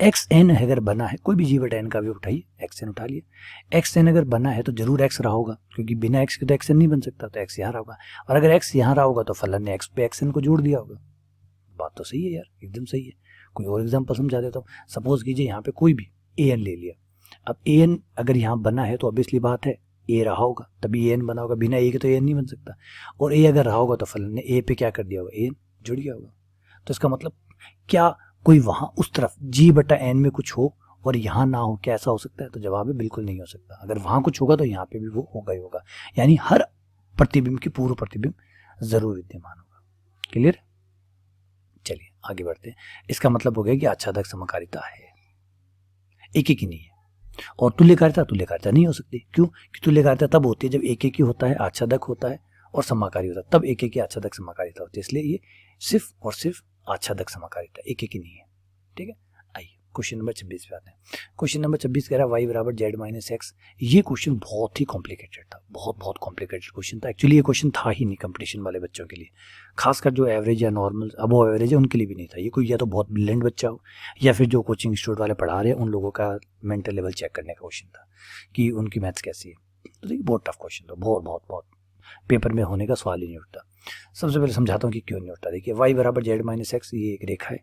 एक्स एन अगर बना है, कोई भी जी बटा एन का भी उठाइए, एक्स एन उठा लिया, एक्स एन अगर बना है तो जरूर एक्स रहा होगा, क्योंकि बिना एक्स के तो एक्स एन नहीं बन सकता, तो एक्स यहाँ रहा होगा, और अगर एक्स यहाँ रहा होगा तो फलन ने एक्स पे एक्स एन को जोड़ दिया होगा। बात तो सही है यार, एकदम सही है। कोई और एग्जाम्पल समझा देता हूँ। सपोज कीजिए यहाँ पे कोई भी ए एन ले लिया, अब ए एन अगर यहाँ बना है तो ऑब्वियसली बात है ए रहा होगा, तभी ए एन बना होगा, बिना ए के तो ए एन नहीं बन सकता, और ए अगर रहा होगा तो फलन ने ए पे क्या कर दिया होगा, ए एन जुड़ गया होगा। तो इसका मतलब क्या कोई वहां उस तरफ जी बटा एन में कुछ हो और यहाँ ना हो, क्या ऐसा हो सकता है? तो जवाब है बिल्कुल नहीं हो सकता। अगर वहां कुछ होगा तो यहाँ पे भी वो होगा ही होगा, यानी हर प्रतिबिंब की पूर्व प्रतिबिंब जरूर विद्यमान होगा। क्लियर? चलिए आगे बढ़ते हैं। इसका मतलब हो गया कि आच्छादक समकारिता है, एक एक ही नहीं है। और तुल्यकारिता नहीं हो सकती। क्यों? कि तुल्यकारिता तब होती है जब एक एक ही होता है, आच्छादक होता है और समाकारी होता है, तब एक एक ही आच्छादक समाकारिता होती है। इसलिए ये सिर्फ और सिर्फ आच्छादक समाकारिता, एक एक ही नहीं है। ठीक है, आइए क्वेश्चन नंबर 26 पे आते हैं। क्वेश्चन नंबर 26 कह रहा है वाई बराबर जेड माइनस एक्स। ये क्वेश्चन बहुत ही कॉम्प्लिकेटेड था, बहुत कॉम्प्लिकेटेड क्वेश्चन था। एक्चुअली ये क्वेश्चन था ही नहीं कंपटीशन वाले बच्चों के लिए, खासकर जो एवरेज या नॉर्मल अबव एवरेज है उनके लिए भी नहीं था। ये कोई या तो बहुत ब्रिलियंट बच्चा हो या फिर जो कोचिंग इंस्टीट्यूट वाले पढ़ा रहे हैं उन लोगों का मेंटल लेवल चेक करने का क्वेश्चन था कि उनकी मैथ्स कैसी है। तो देखिए बहुत टफ क्वेश्चन था, बहुत पेपर में होने का सवाल ही नहीं उठता। सबसे पहले समझाता हूँ कि क्यों नहीं उठता। देखिए वाई बराबर जेड माइनस एक्स, ये एक रेखा है।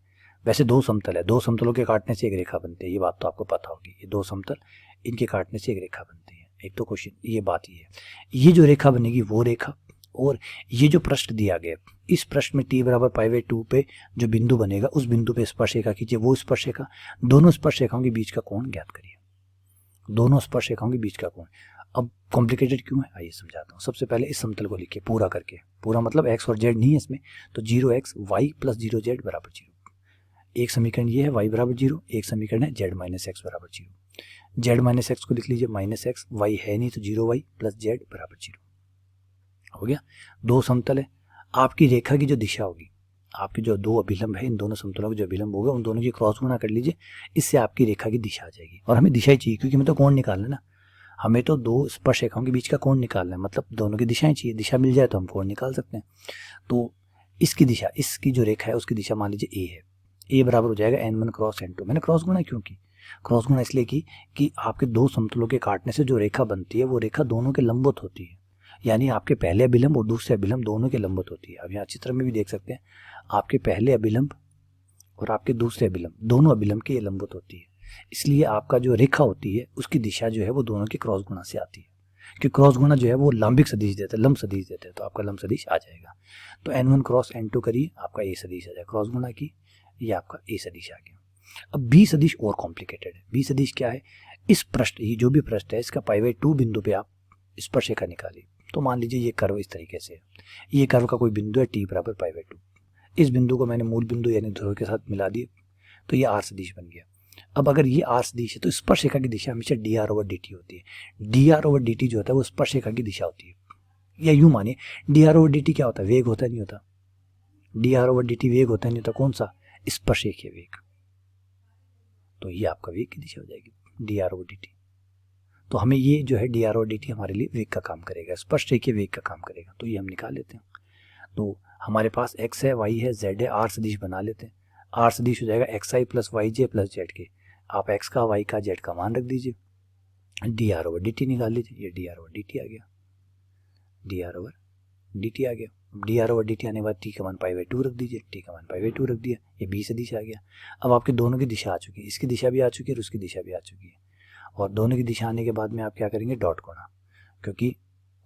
वैसे दो समतल है, दो समतलों के काटने से एक रेखा बनती है, ये बात तो आपको पता होगी। ये दो समतल, इनके काटने से एक रेखा बनती है। एक तो क्वेश्चन ये बात ही है। ये जो रेखा बनेगी वो रेखा, और ये जो प्रश्न दिया गया, इस प्रश्न में t बराबर पाई बाई 2 पे जो बिंदु बनेगा उस बिंदु पे स्पर्शरेखा खींचिए, वो स्पर्शरेखा, दोनों स्पर्शरेखाओं के बीच का कोण ज्ञात करिए। दोनों स्पर्शरेखाओं के बीच का कोण। अब कॉम्प्लिकेटेड क्यों है, आइए समझाता हूँ। सबसे पहले इस समतल को लिखिए पूरा करके, पूरा मतलब x और z नहीं है इसमें, तो 0x y प्लस 0z बराबर 0। एक समीकरण ये है y बराबर 0, एक समीकरण है z माइनस एक्स बराबर 0। z माइनस एक्स को लिख लीजिए माइनस एक्स, y है नहीं तो 0y प्लस z बराबर 0 हो गया। दो समतल है, आपकी रेखा की जो दिशा होगी, आपके जो दो अभिलंब है, इन दोनों समतलों के जो अभिलंब होगा उन दोनों की क्रॉस गुणा कर लीजिए, इससे आपकी रेखा की दिशा आ जाएगी। और हमें दिशा ही चाहिए क्योंकि हमें तो कोण निकालना है ना, हमें तो दो स्पर्शरेखाओं के बीच का कोण निकालना है, मतलब दोनों की दिशाएं चाहिए। दिशा मिल जाए तो हम कोण निकाल सकते हैं। तो इसकी दिशा, इसकी जो रेखा है उसकी दिशा मान लीजिए ए है, ए बराबर हो जाएगा n1 क्रॉस n2। मैंने क्रॉस गुणा क्यों की? क्रॉस गुणा इसलिए की कि आपके दो समतलों के काटने से जो रेखा बनती है वो रेखा दोनों के लंबवत होती है, यानी आपके पहले अभिलंब और दूसरे अभिलंब दोनों के लंबवत होती है। अब यहाँ चित्र में भी देख सकते हैं, आपके पहले अभिलंब और आपके दूसरे अभिलंब, दोनों अभिलंब की ये लंबवत होती है। इसलिए आपका जो रेखा होती है उसकी दिशा जो है वो दोनों के क्रॉस गुणा से आती है, कि क्रॉस गुणा जो है वो लंबिक सदिश देता है, लंब सदिश देते हैं, तो आपका लंब सदिश आ जाएगा। तो n1 क्रॉस n2 करिए, आपका ए सदिश आ जाएगा। क्रॉस गुणा की, ये आपका ए सदिश आ गया। अब बी सदिश और कॉम्प्लिकेटेड है। बी सदिश क्या है? इस प्रश्न, ये जो भी प्रश्न है इसका पाई बाई 2 बिंदु पे आप स्पर्शरेखा निकालिए। तो मान लीजिए ये कर्व इस तरीके से है, ये कर्व का कोई बिंदु है t बराबर पाई बाई 2, इस बिंदु को मैंने मूल बिंदु यानी ध्रुव के साथ मिला दिए, तो ये आर सदिश बन गया। अब अगर ये आर सदिश है तो स्पर्शरेखा की दिशा हमेशा D r over d T होती है। D r over d T जो होता है वो स्पर्शरेखा की दिशा होती है, या यूं मानिए D r over d T क्या होता है? वेग होता है, नहीं होता? D r over d T वेग होता है, नहीं होता? कौन सा? स्पर्शरेखीय वेग। तो ये आपका वेग की दिशा हो जाएगी D r over d T. तो हमें ये जो है D r over d T हमारे लिए वेग का काम करेगा, स्पर्शरेखीय वेग का काम करेगा, तो ये हम निकाल लेते हैं। तो हमारे पास x है, y है, z है, r सदिश बना लेते हैं। r सदिश हो जाएगा xi प्लस वाई जे प्लस जेड के। आप x का, y का, z का मान रख दीजिए, d r over d t निकाल लीजिए, ये d r over d t आ गया, d r over d t आ गया। D r over d t आने के बाद t का मान पाई बाई 2 रख दीजिए, t का मान पाई बाई 2 रख दिया, ये b सदिश आ गया। अब आपके दोनों की दिशा आ चुकी है, इसकी दिशा भी आ चुकी है और उसकी दिशा भी आ चुकी है। और दोनों की दिशा आने के बाद में आप क्या करेंगे? डॉट गुणा, क्योंकि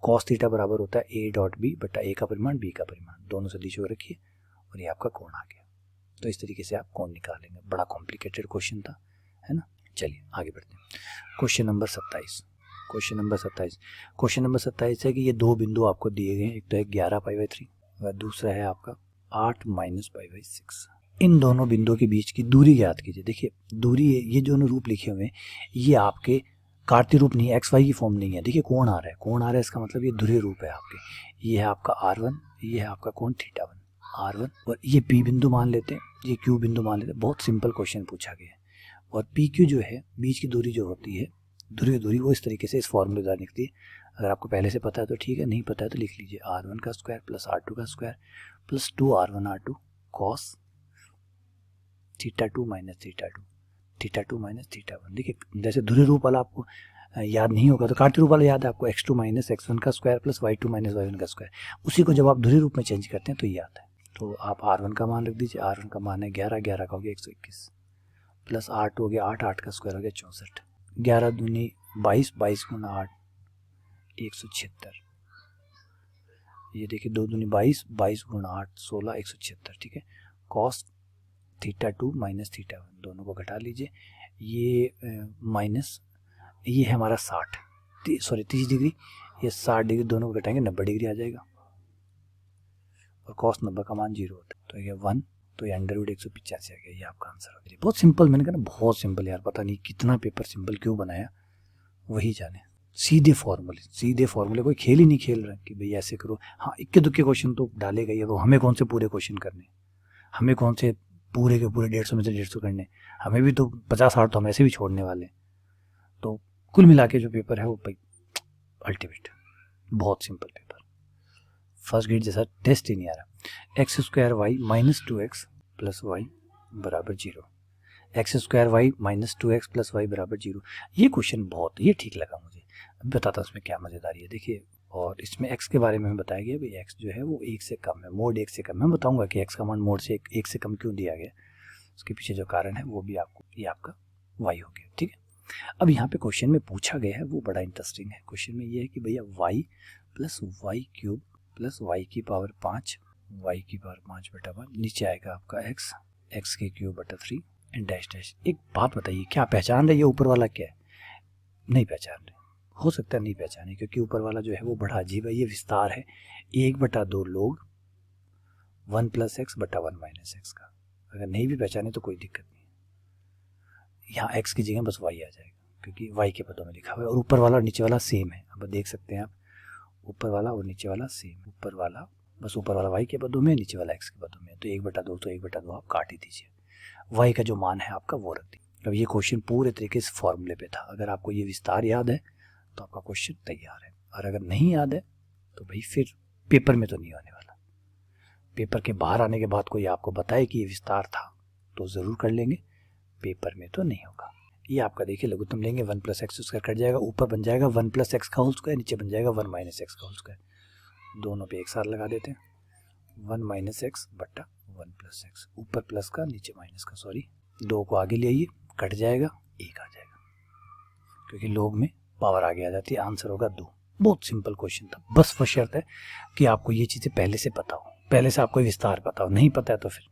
कॉस थीटा बराबर होता है a डॉट b बटा a का परिमाण b का परिमाण, दोनों सदिशों को रखिए और ये आपका कोण आ गया। तो इस तरीके से आप कोण निकालेंगे। बड़ा कॉम्प्लिकेटेड क्वेश्चन था, है ना। चलिए आगे बढ़ते हैं। Question number 27। क्वेश्चन नंबर 27 है कि ये दो बिंदु आपको दिए गए हैं, एक तो है 11 पाई बाई 3 और दूसरा है आपका 8 माइनस पाई बाई 6। इन दोनों बिंदुओं के बीच की दूरी ज्ञात कीजिए। देखिए दूरी, ये जो रूप लिखे हुए हैं ये आपके कार्तीय रूप नहीं है, एक्स वाई की फॉर्म नहीं है। देखिए कोण आ रहा है, कोण आ रहा है, इसका मतलब ये ध्रुवीय रूप है आपके। ये है आपका r1, ये है आपका कोण θ1, r1, और ये p बिंदु मान लेते हैं, ये q बिंदु मान लेते हैं। बहुत सिंपल क्वेश्चन पूछा गया है। और pq जो है, बीच की दूरी जो होती है ध्रुवीय दूरी, वो इस तरीके से इस फॉर्मूले द्वारा निकलती है। अगर आपको पहले से पता है तो ठीक है, नहीं पता है तो लिख लीजिए r1 का स्क्वायर प्लस r2 का square plus 2r1 r2 cos θ2 minus θ2। Theta 2 minus theta 1। देखिए जैसे ध्रुवीय रूप वाला आपको याद नहीं होगा तो कार्तीय रूप वाला याद है आपको, x2 माइनस x1 का square plus y2 minus y1 का स्क्वायर। उसी को जब आप ध्रुवीय रूप में चेंज करते हैं तो ये आता है। तो आप r1 का मान रख दीजिए, r1 का मान है 11, 11 का हो गया 121 प्लस r2 हो गया 8, 8 का स्क्वायर हो गया 64, 11 दूनी 22, 22 गुना 8 176। ये देखिए 2 दूनी 22, 22 गुना 8 16, 176। ठीक है, कॉस थीटा 2 माइनस थीटा 1 दोनों को घटा लीजिए, ये माइनस ये है हमारा 30 डिग्री, ये 60 डिग्री, दोनों को घटाएंगे 90 डिग्री आ जाएगा और कॉस 90 का मान 0 होता है तो ये 1, तो ये अंडर रूट 185 आ गया। ये आपका आंसर हो गया। बहुत सिंपल, मैंने कहा ना बहुत सिंपल यार, पता नहीं कितना पेपर सिंपल क्यों बनाया, वही जाने। सीधे फॉर्मूले, कोई खेल ही नहीं खेल रहा कि भाई ऐसे करो। हाँ, इक्के दुक्के क्वेश्चन तो डाले गए, तो हमें कौन से पूरे क्वेश्चन करने, हमें कौन से पूरे के पूरे 150 में से 150 करने, हमें भी तो 50-60 तो हम ऐसे भी छोड़ने वाले। तो कुल मिला के जो पेपर है वो भाई अल्टीमेट, बहुत सिंपल पेपर, फर्स्ट ग्रेड जैसा टेस्ट ही नहीं आ रहा। X square y minus 2x plus y बराबर 0, x square y minus 2x plus y बराबर 0। ये क्वेश्चन बहुत, ये ठीक लगा मुझे। अब बताता हूँ इसमें क्या मज़ेदारी है। देखिए, और इसमें x के बारे में बताया गया भाई x जो है वो 1 से कम है, मोड 1 से कम है। मैं बताऊंगा कि x का मान मोड से 1 से कम क्यों दिया गया, उसके पीछे जो कारण है वो भी आपको, ये आपका y हो गया। ठीक है, अब यहाँ पे क्वेश्चन में पूछा गया है वो बड़ा इंटरेस्टिंग है। क्वेश्चन में ये है कि भैया y plus y cube plus y की पावर 5, वाई की पावर 5 बटा 1, नीचे आएगा आपका x, x के क्यूब बटा 3 एंड डैश डैश। एक बात बताइए, क्या पहचान रहे ये ऊपर वाला क्या है? नहीं पहचान रहे, हो सकता है नहीं पहचाने, क्योंकि ऊपर वाला जो है वो बड़ा अजीब है। ये विस्तार है 1/2 लोग 1 प्लस एक्स बटा 1 माइनस एक्स का। अगर नहीं भी पहचाने तो कोई दिक्कत नहीं, यहाँ x की जगह बस y आ जाएगा, क्योंकि y के पदों में लिखा हुआ है। और ऊपर वाला और नीचे वाला सेम है, अब देख सकते हैं आप, ऊपर वाला और नीचे वाला सेम, ऊपर वाला बस ऊपर वाला y के पदों में, नीचे वाला x के पदों में। तो 1/2 तो 1/2 आप काट ही दीजिए, y का जो मान है आपका वो रख दीजिए। अब ये क्वेश्चन पूरे तरीके से फॉर्मूले पे था। अगर आपको ये विस्तार याद है तो आपका क्वेश्चन तैयार है, और अगर नहीं याद है तो भाई फिर पेपर में तो नहीं आने वाला। पेपर के बाहर आने के बाद कोई आपको बताए कि ये विस्तार था तो ज़रूर कर लेंगे, पेपर में तो नहीं होगा। ये आपका देखिए लघुत्तम लेंगे 1 प्लस एक्स स्क्वायर कट जाएगा, ऊपर बन जाएगा 1 प्लस एक्स का होल स्क्वायर, नीचे बन जाएगा 1 माइनस एक्स का होल स्क्वायर। दोनों पे एक साथ लगा देते हैं, 1 माइनस एक्स बटा 1 प्लस एक्स, ऊपर प्लस का नीचे माइनस का, सॉरी 2 को आगे ले आइए, कट जाएगा 1 आ जाएगा, क्योंकि लोग में पावर आगे आ जाती है। आंसर होगा 2। बहुत सिंपल क्वेश्चन था, बस बशर्त है कि आपको ये चीज़ें पहले से पता हो, पहले से आपको विस्तार पता हो। नहीं पता है तो फिर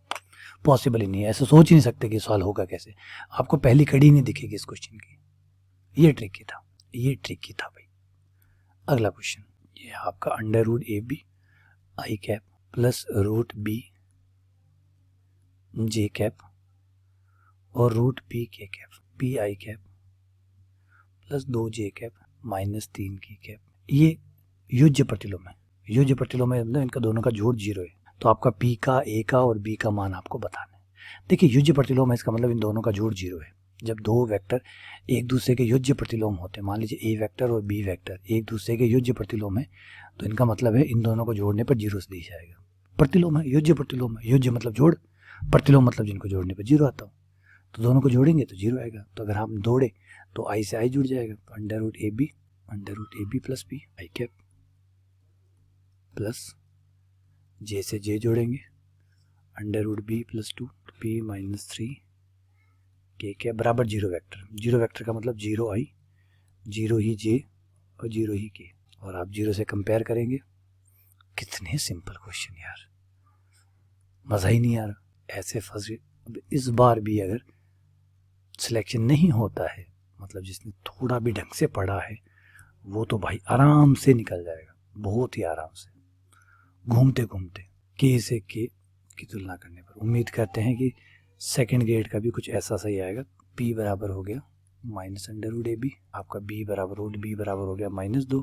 पॉसिबल ही नहीं है, ऐसे सोच ही नहीं सकते कि सवाल होगा कैसे। आपको पहली कड़ी नहीं दिखेगी इस क्वेश्चन की। ये ट्रिकी था, ये ट्रिकी था भाई। अगला क्वेश्चन, ये आपका under root a b i cap plus root b j cap और root b k cap p i cap plus 2 j cap minus 3 k cap. ये युज्य प्रतिलोम है। युज्य प्रतिलोम है मतलब इनका दोनों का जोड़ 0 है, तो आपका पी का, ए का और बी का मान आपको बताना है। देखिए युज्य प्रतिलोम है, इसका मतलब इन दोनों का जोड़ 0 है। जब दो वेक्टर एक दूसरे के युज्य प्रतिलोम होते हैं, मान लीजिए ए वेक्टर और बी वेक्टर एक दूसरे के युज्य प्रतिलोम है, तो इनका मतलब है इन दोनों को जोड़ने पर 0 से दिया जाएगा। प्रतिलोम है, युज्य प्रतिलोम है, युज्य मतलब जोड़, प्रतिलोम मतलब जिनको जोड़ने पर 0 आता हो, तो दोनों को जोड़ेंगे तो 0 आएगा। तो अगर हम जोड़े तो आई से आई जुड़ जाएगा, तो under root a b plus b i cap plus j से जे जोड़ेंगे, under root b plus 2 p minus 3 k cap बराबर 0 वेक्टर। 0 वेक्टर का मतलब 0 आई, 0 ही जे और 0 ही के, और आप 0 से कंपेयर करेंगे। कितने सिंपल क्वेश्चन यार, मज़ा ही नहीं आ रहा। ऐसे फंस इस बार भी अगर सिलेक्शन नहीं होता है, मतलब जिसने थोड़ा भी ढंग से पढ़ा है वो तो भाई आराम से निकल जाएगा, बहुत ही आराम से, घूमते घूमते के से के की तुलना करने पर। उम्मीद करते हैं कि सेकंड ग्रेड का भी कुछ ऐसा सही आएगा। p बराबर हो गया minus under root a b, आपका b बराबर हो गया -2,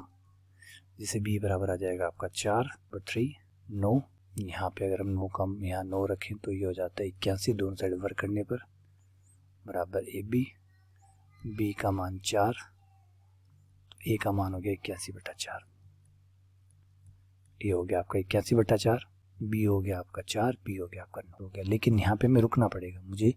जिसे b बराबर आ जाएगा आपका 4/3 9। यहाँ पे अगर हम 9 का यहाँ 9 रखें तो ये हो जाता है 81, दोनों साइड वर्क करने पर बराबर ए बी, बी का मान 4, ए का मान हो गया 81/4। ये हो गया आपका 81/4, बी हो गया आपका 4, पी हो गया आपका 9 हो गया। लेकिन यहाँ पे मैं रुकना पड़ेगा मुझे,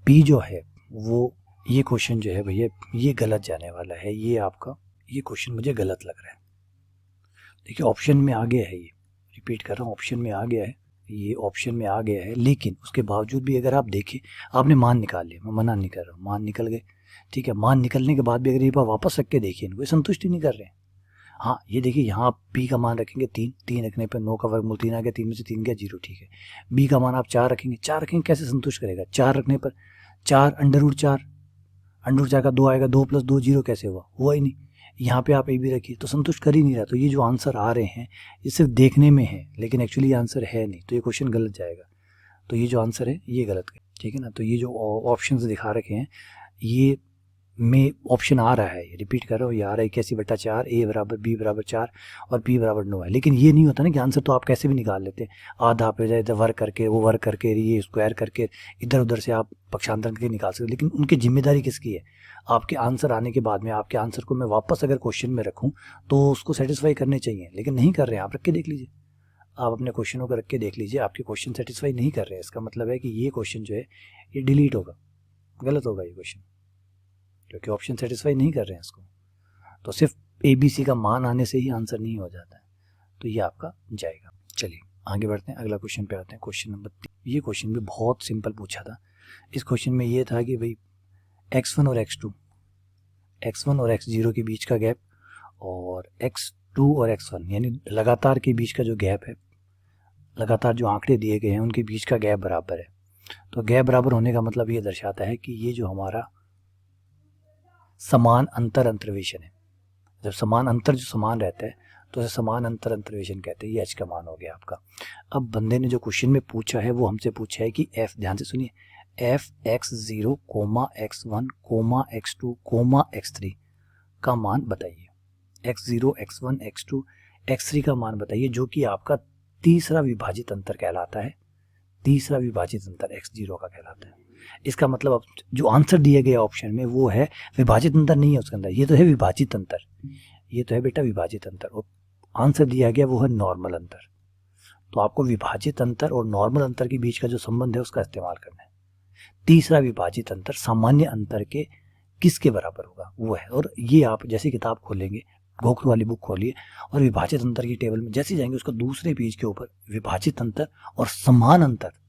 पी जो है वो ये क्वेश्चन जो है भैया ये गलत जाने वाला है, ये आपका ये क्वेश्चन मुझे गलत लग रहा है। देखिए ऑप्शन में आ गया है, ये रिपीट कर रहा हूँ, ऑप्शन में आ गया है, ये ऑप्शन में आ गया है, लेकिन उसके बावजूद भी अगर आप देखें, आपने मान निकाल लिया, मैं मना नहीं कर रहा हूँ, मान निकल गए, ठीक है। मान निकलने के बाद भी अगर ये बार वापस रख के देखिए, इनको संतुष्टि नहीं कर रहे हैं। हाँ ये देखिए यहाँ आप पी का मान रखेंगे 3, 3 रखने पर 9 का वर्गमूल 3 आ गया, 3 में से 3 गया 0, ठीक है। बी का मान आप 4 रखेंगे, 4 रखेंगे कैसे संतुष्ट करेगा, 4 रखने पर 4 अंडर रूट 4 का 2 आएगा, 2 + 2 0 कैसे हुआ ही नहीं। यहाँ पे आप ए भी रखिए तो संतुष्ट कर ही नहीं रहा। तो ये जो आंसर आ रहे हैं ये सिर्फ देखने में है, लेकिन एक्चुअली ये आंसर है नहीं, तो ये क्वेश्चन गलत जाएगा। तो ये जो आंसर है ये गलत है, ठीक है ना। तो ये जो ऑप्शन दिखा रखे हैं ये में ऑप्शन आ रहा है, रिपीट कर रहा हूँ, ये आ रहा है 81/4, ए बराबर बी बराबर 4 और पी बराबर 9 है। लेकिन ये नहीं होता ना कि आंसर तो आप कैसे भी निकाल लेते हैं, आधा पे जाए इधर वर्क करके, वो वर्क करके, ये स्क्वायर करके, इधर उधर से आप पक्षांतर करके निकाल सकते। लेकिन उनकी जिम्मेदारी किसकी है, आपके आंसर आने के बाद में आपके आंसर को मैं वापस अगर क्वेश्चन में रखूँ तो उसको सेटिस्फाई करने चाहिए, लेकिन नहीं कर रहे हैं। आप रख के देख लीजिए, आप अपने क्वेश्चनों को रख के देख लीजिए, आपके क्वेश्चन सेटिस्फाई नहीं कर रहे हैं, इसका मतलब है कि ये क्वेश्चन जो है ये डिलीट होगा, गलत होगा ये क्वेश्चन, क्योंकि ऑप्शन सेटिस्फाई नहीं कर रहे हैं इसको। तो सिर्फ ABC का मान आने से ही आंसर नहीं हो जाता है, तो ये आपका जाएगा। चलिए आगे बढ़ते हैं, अगला क्वेश्चन पे आते हैं, क्वेश्चन नंबर 3। ये क्वेश्चन भी बहुत सिंपल पूछा था। इस क्वेश्चन में ये था कि भाई x1 और x0 के बीच का गैप और x2 और x1 यानी लगातार के बीच का जो गैप है, लगातार जो आंकड़े दिए गए हैं उनके बीच का गैप बराबर है। तो गैप बराबर होने का मतलब ये दर्शाता है कि ये जो हमारा समान अंतर अंतर्वेशन है, जब समान अंतर जो समान रहता है तो उसे समान अंतर अंतर्वेशन कहते हैं। ये h का मान हो गया आपका। अब बंदे ने जो क्वेश्चन में पूछा है वो हमसे पूछा है कि f, ध्यान से सुनिए, f(x0, x1, x2, x3) का मान बताइए। x0, x1, x2, x3 का मान बताइए, जो कि आपका तीसरा विभाजित अंतर कहलाता है। तीसरा विभाजित अंतर x0 का कहलाता है। इसका मतलब अब जो आंसर दिया गया ऑप्शन में वो है विभाजित अंतर नहीं है उसके अंदर, ये तो है विभाजित अंतर, ये तो है बेटा विभाजित अंतर, और आंसर दिया गया वो है नॉर्मल अंतर। तो आपको विभाजित अंतर और नॉर्मल अंतर के बीच का जो संबंध है उसका इस्तेमाल करना है। तीसरा विभाजित अंतर सामान्य अंतर के किसके बराबर होगा वो है। और ये आप जैसे किताब खोलेंगे, गोखरू वाली बुक खोलिए और विभाजित अंतर की टेबल में जैसे जाएंगे उसका दूसरे पेज के ऊपर विभाजित अंतर और समान अंतर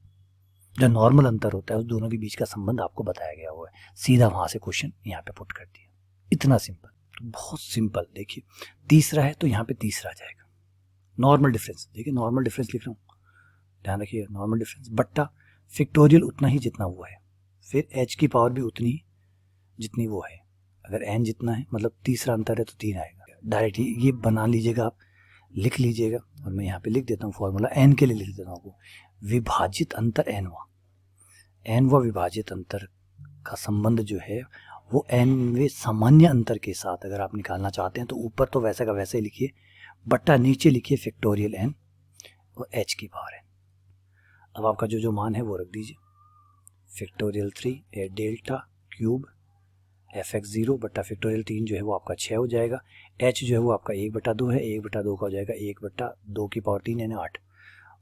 जो नॉर्मल अंतर होता है उस दोनों के बीच का संबंध आपको बताया गया हुआ है। सीधा वहां से क्वेश्चन यहाँ पे पुट कर दिया, इतना सिंपल। तो बहुत सिंपल। देखिए तीसरा है तो यहाँ पे तीसरा आ जाएगा। नॉर्मल डिफरेंस, देखिए नॉर्मल डिफरेंस लिख रहा हूँ, ध्यान रखिए, नॉर्मल डिफरेंस बट्टा फैक्टोरियल उतना ही जितना वो है, फिर h की पावर भी उतनी ही जितनी वो है। अगर n जितना है मतलब तीसरा अंतर है तो 3 आएगा। डायरेक्ट ये बना लीजिएगा, आप लिख लीजिएगा, और मैं यहाँ पे लिख देता हूँ फॉर्मूला, n के लिए लिख देता हूँ। विभाजित अंतर n विभाजित अंतर का संबंध जो है वो nवें सामान्य अंतर के साथ अगर आप निकालना चाहते हैं तो ऊपर तो वैसा का वैसे ही लिखिए, बट्टा नीचे लिखिए फैक्टोरियल n और h की पावर n। अब आपका जो मान है वो रख दीजिए, फैक्टोरियल 3 डेल्टा क्यूब fx0 बट्टा फैक्टोरियल 3 जो है वो आपका 6 हो जाएगा। h जो है वो आपका 1/2 है, 1/2 का हो जाएगा 1/2 की पावर 3 यानी 8,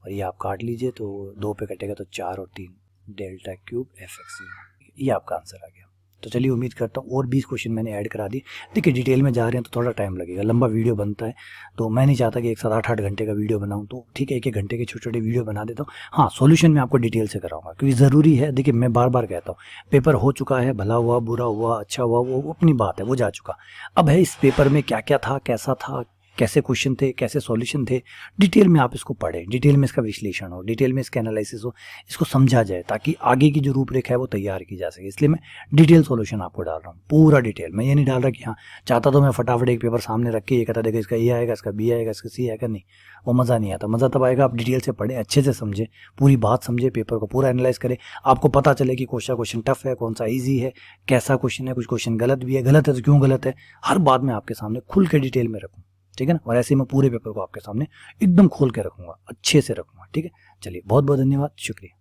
और ये आप काट लीजिए तो 2 पे कटेगा तो 4 और 3 डेल्टा क्यूब fx0, ये आपका आंसर आ गया। तो चलिए उम्मीद करता हूँ और 20 क्वेश्चन मैंने ऐड करा दिए। देखिए डिटेल में जा रहे हैं तो थोड़ा टाइम लगेगा, लंबा वीडियो बनता है, तो मैं नहीं चाहता कि एक साथ 8-8 घंटे का वीडियो बनाऊँ, तो ठीक है 1-1 घंटे के छोटे छोटे वीडियो बना देता हूँ। हाँ सॉल्यूशन मैं आपको डिटेल से कराऊंगा क्योंकि ज़रूरी है। देखिए मैं बार बार कहता हूँ पेपर हो चुका है, भला हुआ बुरा हुआ अच्छा हुआ वो अपनी बात है, वो जा चुका। अब है इस पेपर में क्या क्या था, कैसा था, कैसे क्वेश्चन थे, कैसे सॉल्यूशन थे, डिटेल में आप इसको पढ़ें, डिटेल में इसका विश्लेषण हो, डिटेल में इसका एनालिसिस हो, इसको समझा जाए ताकि आगे की जो रूपरेखा है वो तैयार की जा सके। इसलिए मैं डिटेल सॉल्यूशन आपको डाल रहा हूँ, पूरा डिटेल। मैं ये नहीं डाल रहा कि हाँ चाहता तो मैं फटाफट एक पेपर सामने रख के ये कहता देखो इसका ए आएगा, इसका बी आएगा, इसका सी आएगा, नहीं, वो मज़ा नहीं आता। मज़ा तब आएगा आप डिटेल से पढ़ें, अच्छे से समझें, पूरी बात समझे, पेपर को पूरा एनालाइज करें, आपको पता चले कि कौन सा क्वेश्चन टफ है, कौन सा ईजी है, कैसा क्वेश्चन है, कुछ क्वेश्चन गलत भी है, गलत है तो क्यों गलत है, हर बात मैं आपके सामने खुल के डिटेल में रखूँ, ठीक है ना। और ऐसे ही मैं पूरे पेपर को आपके सामने एकदम खोल के रखूंगा, अच्छे से रखूंगा, ठीक है। चलिए बहुत बहुत धन्यवाद, शुक्रिया।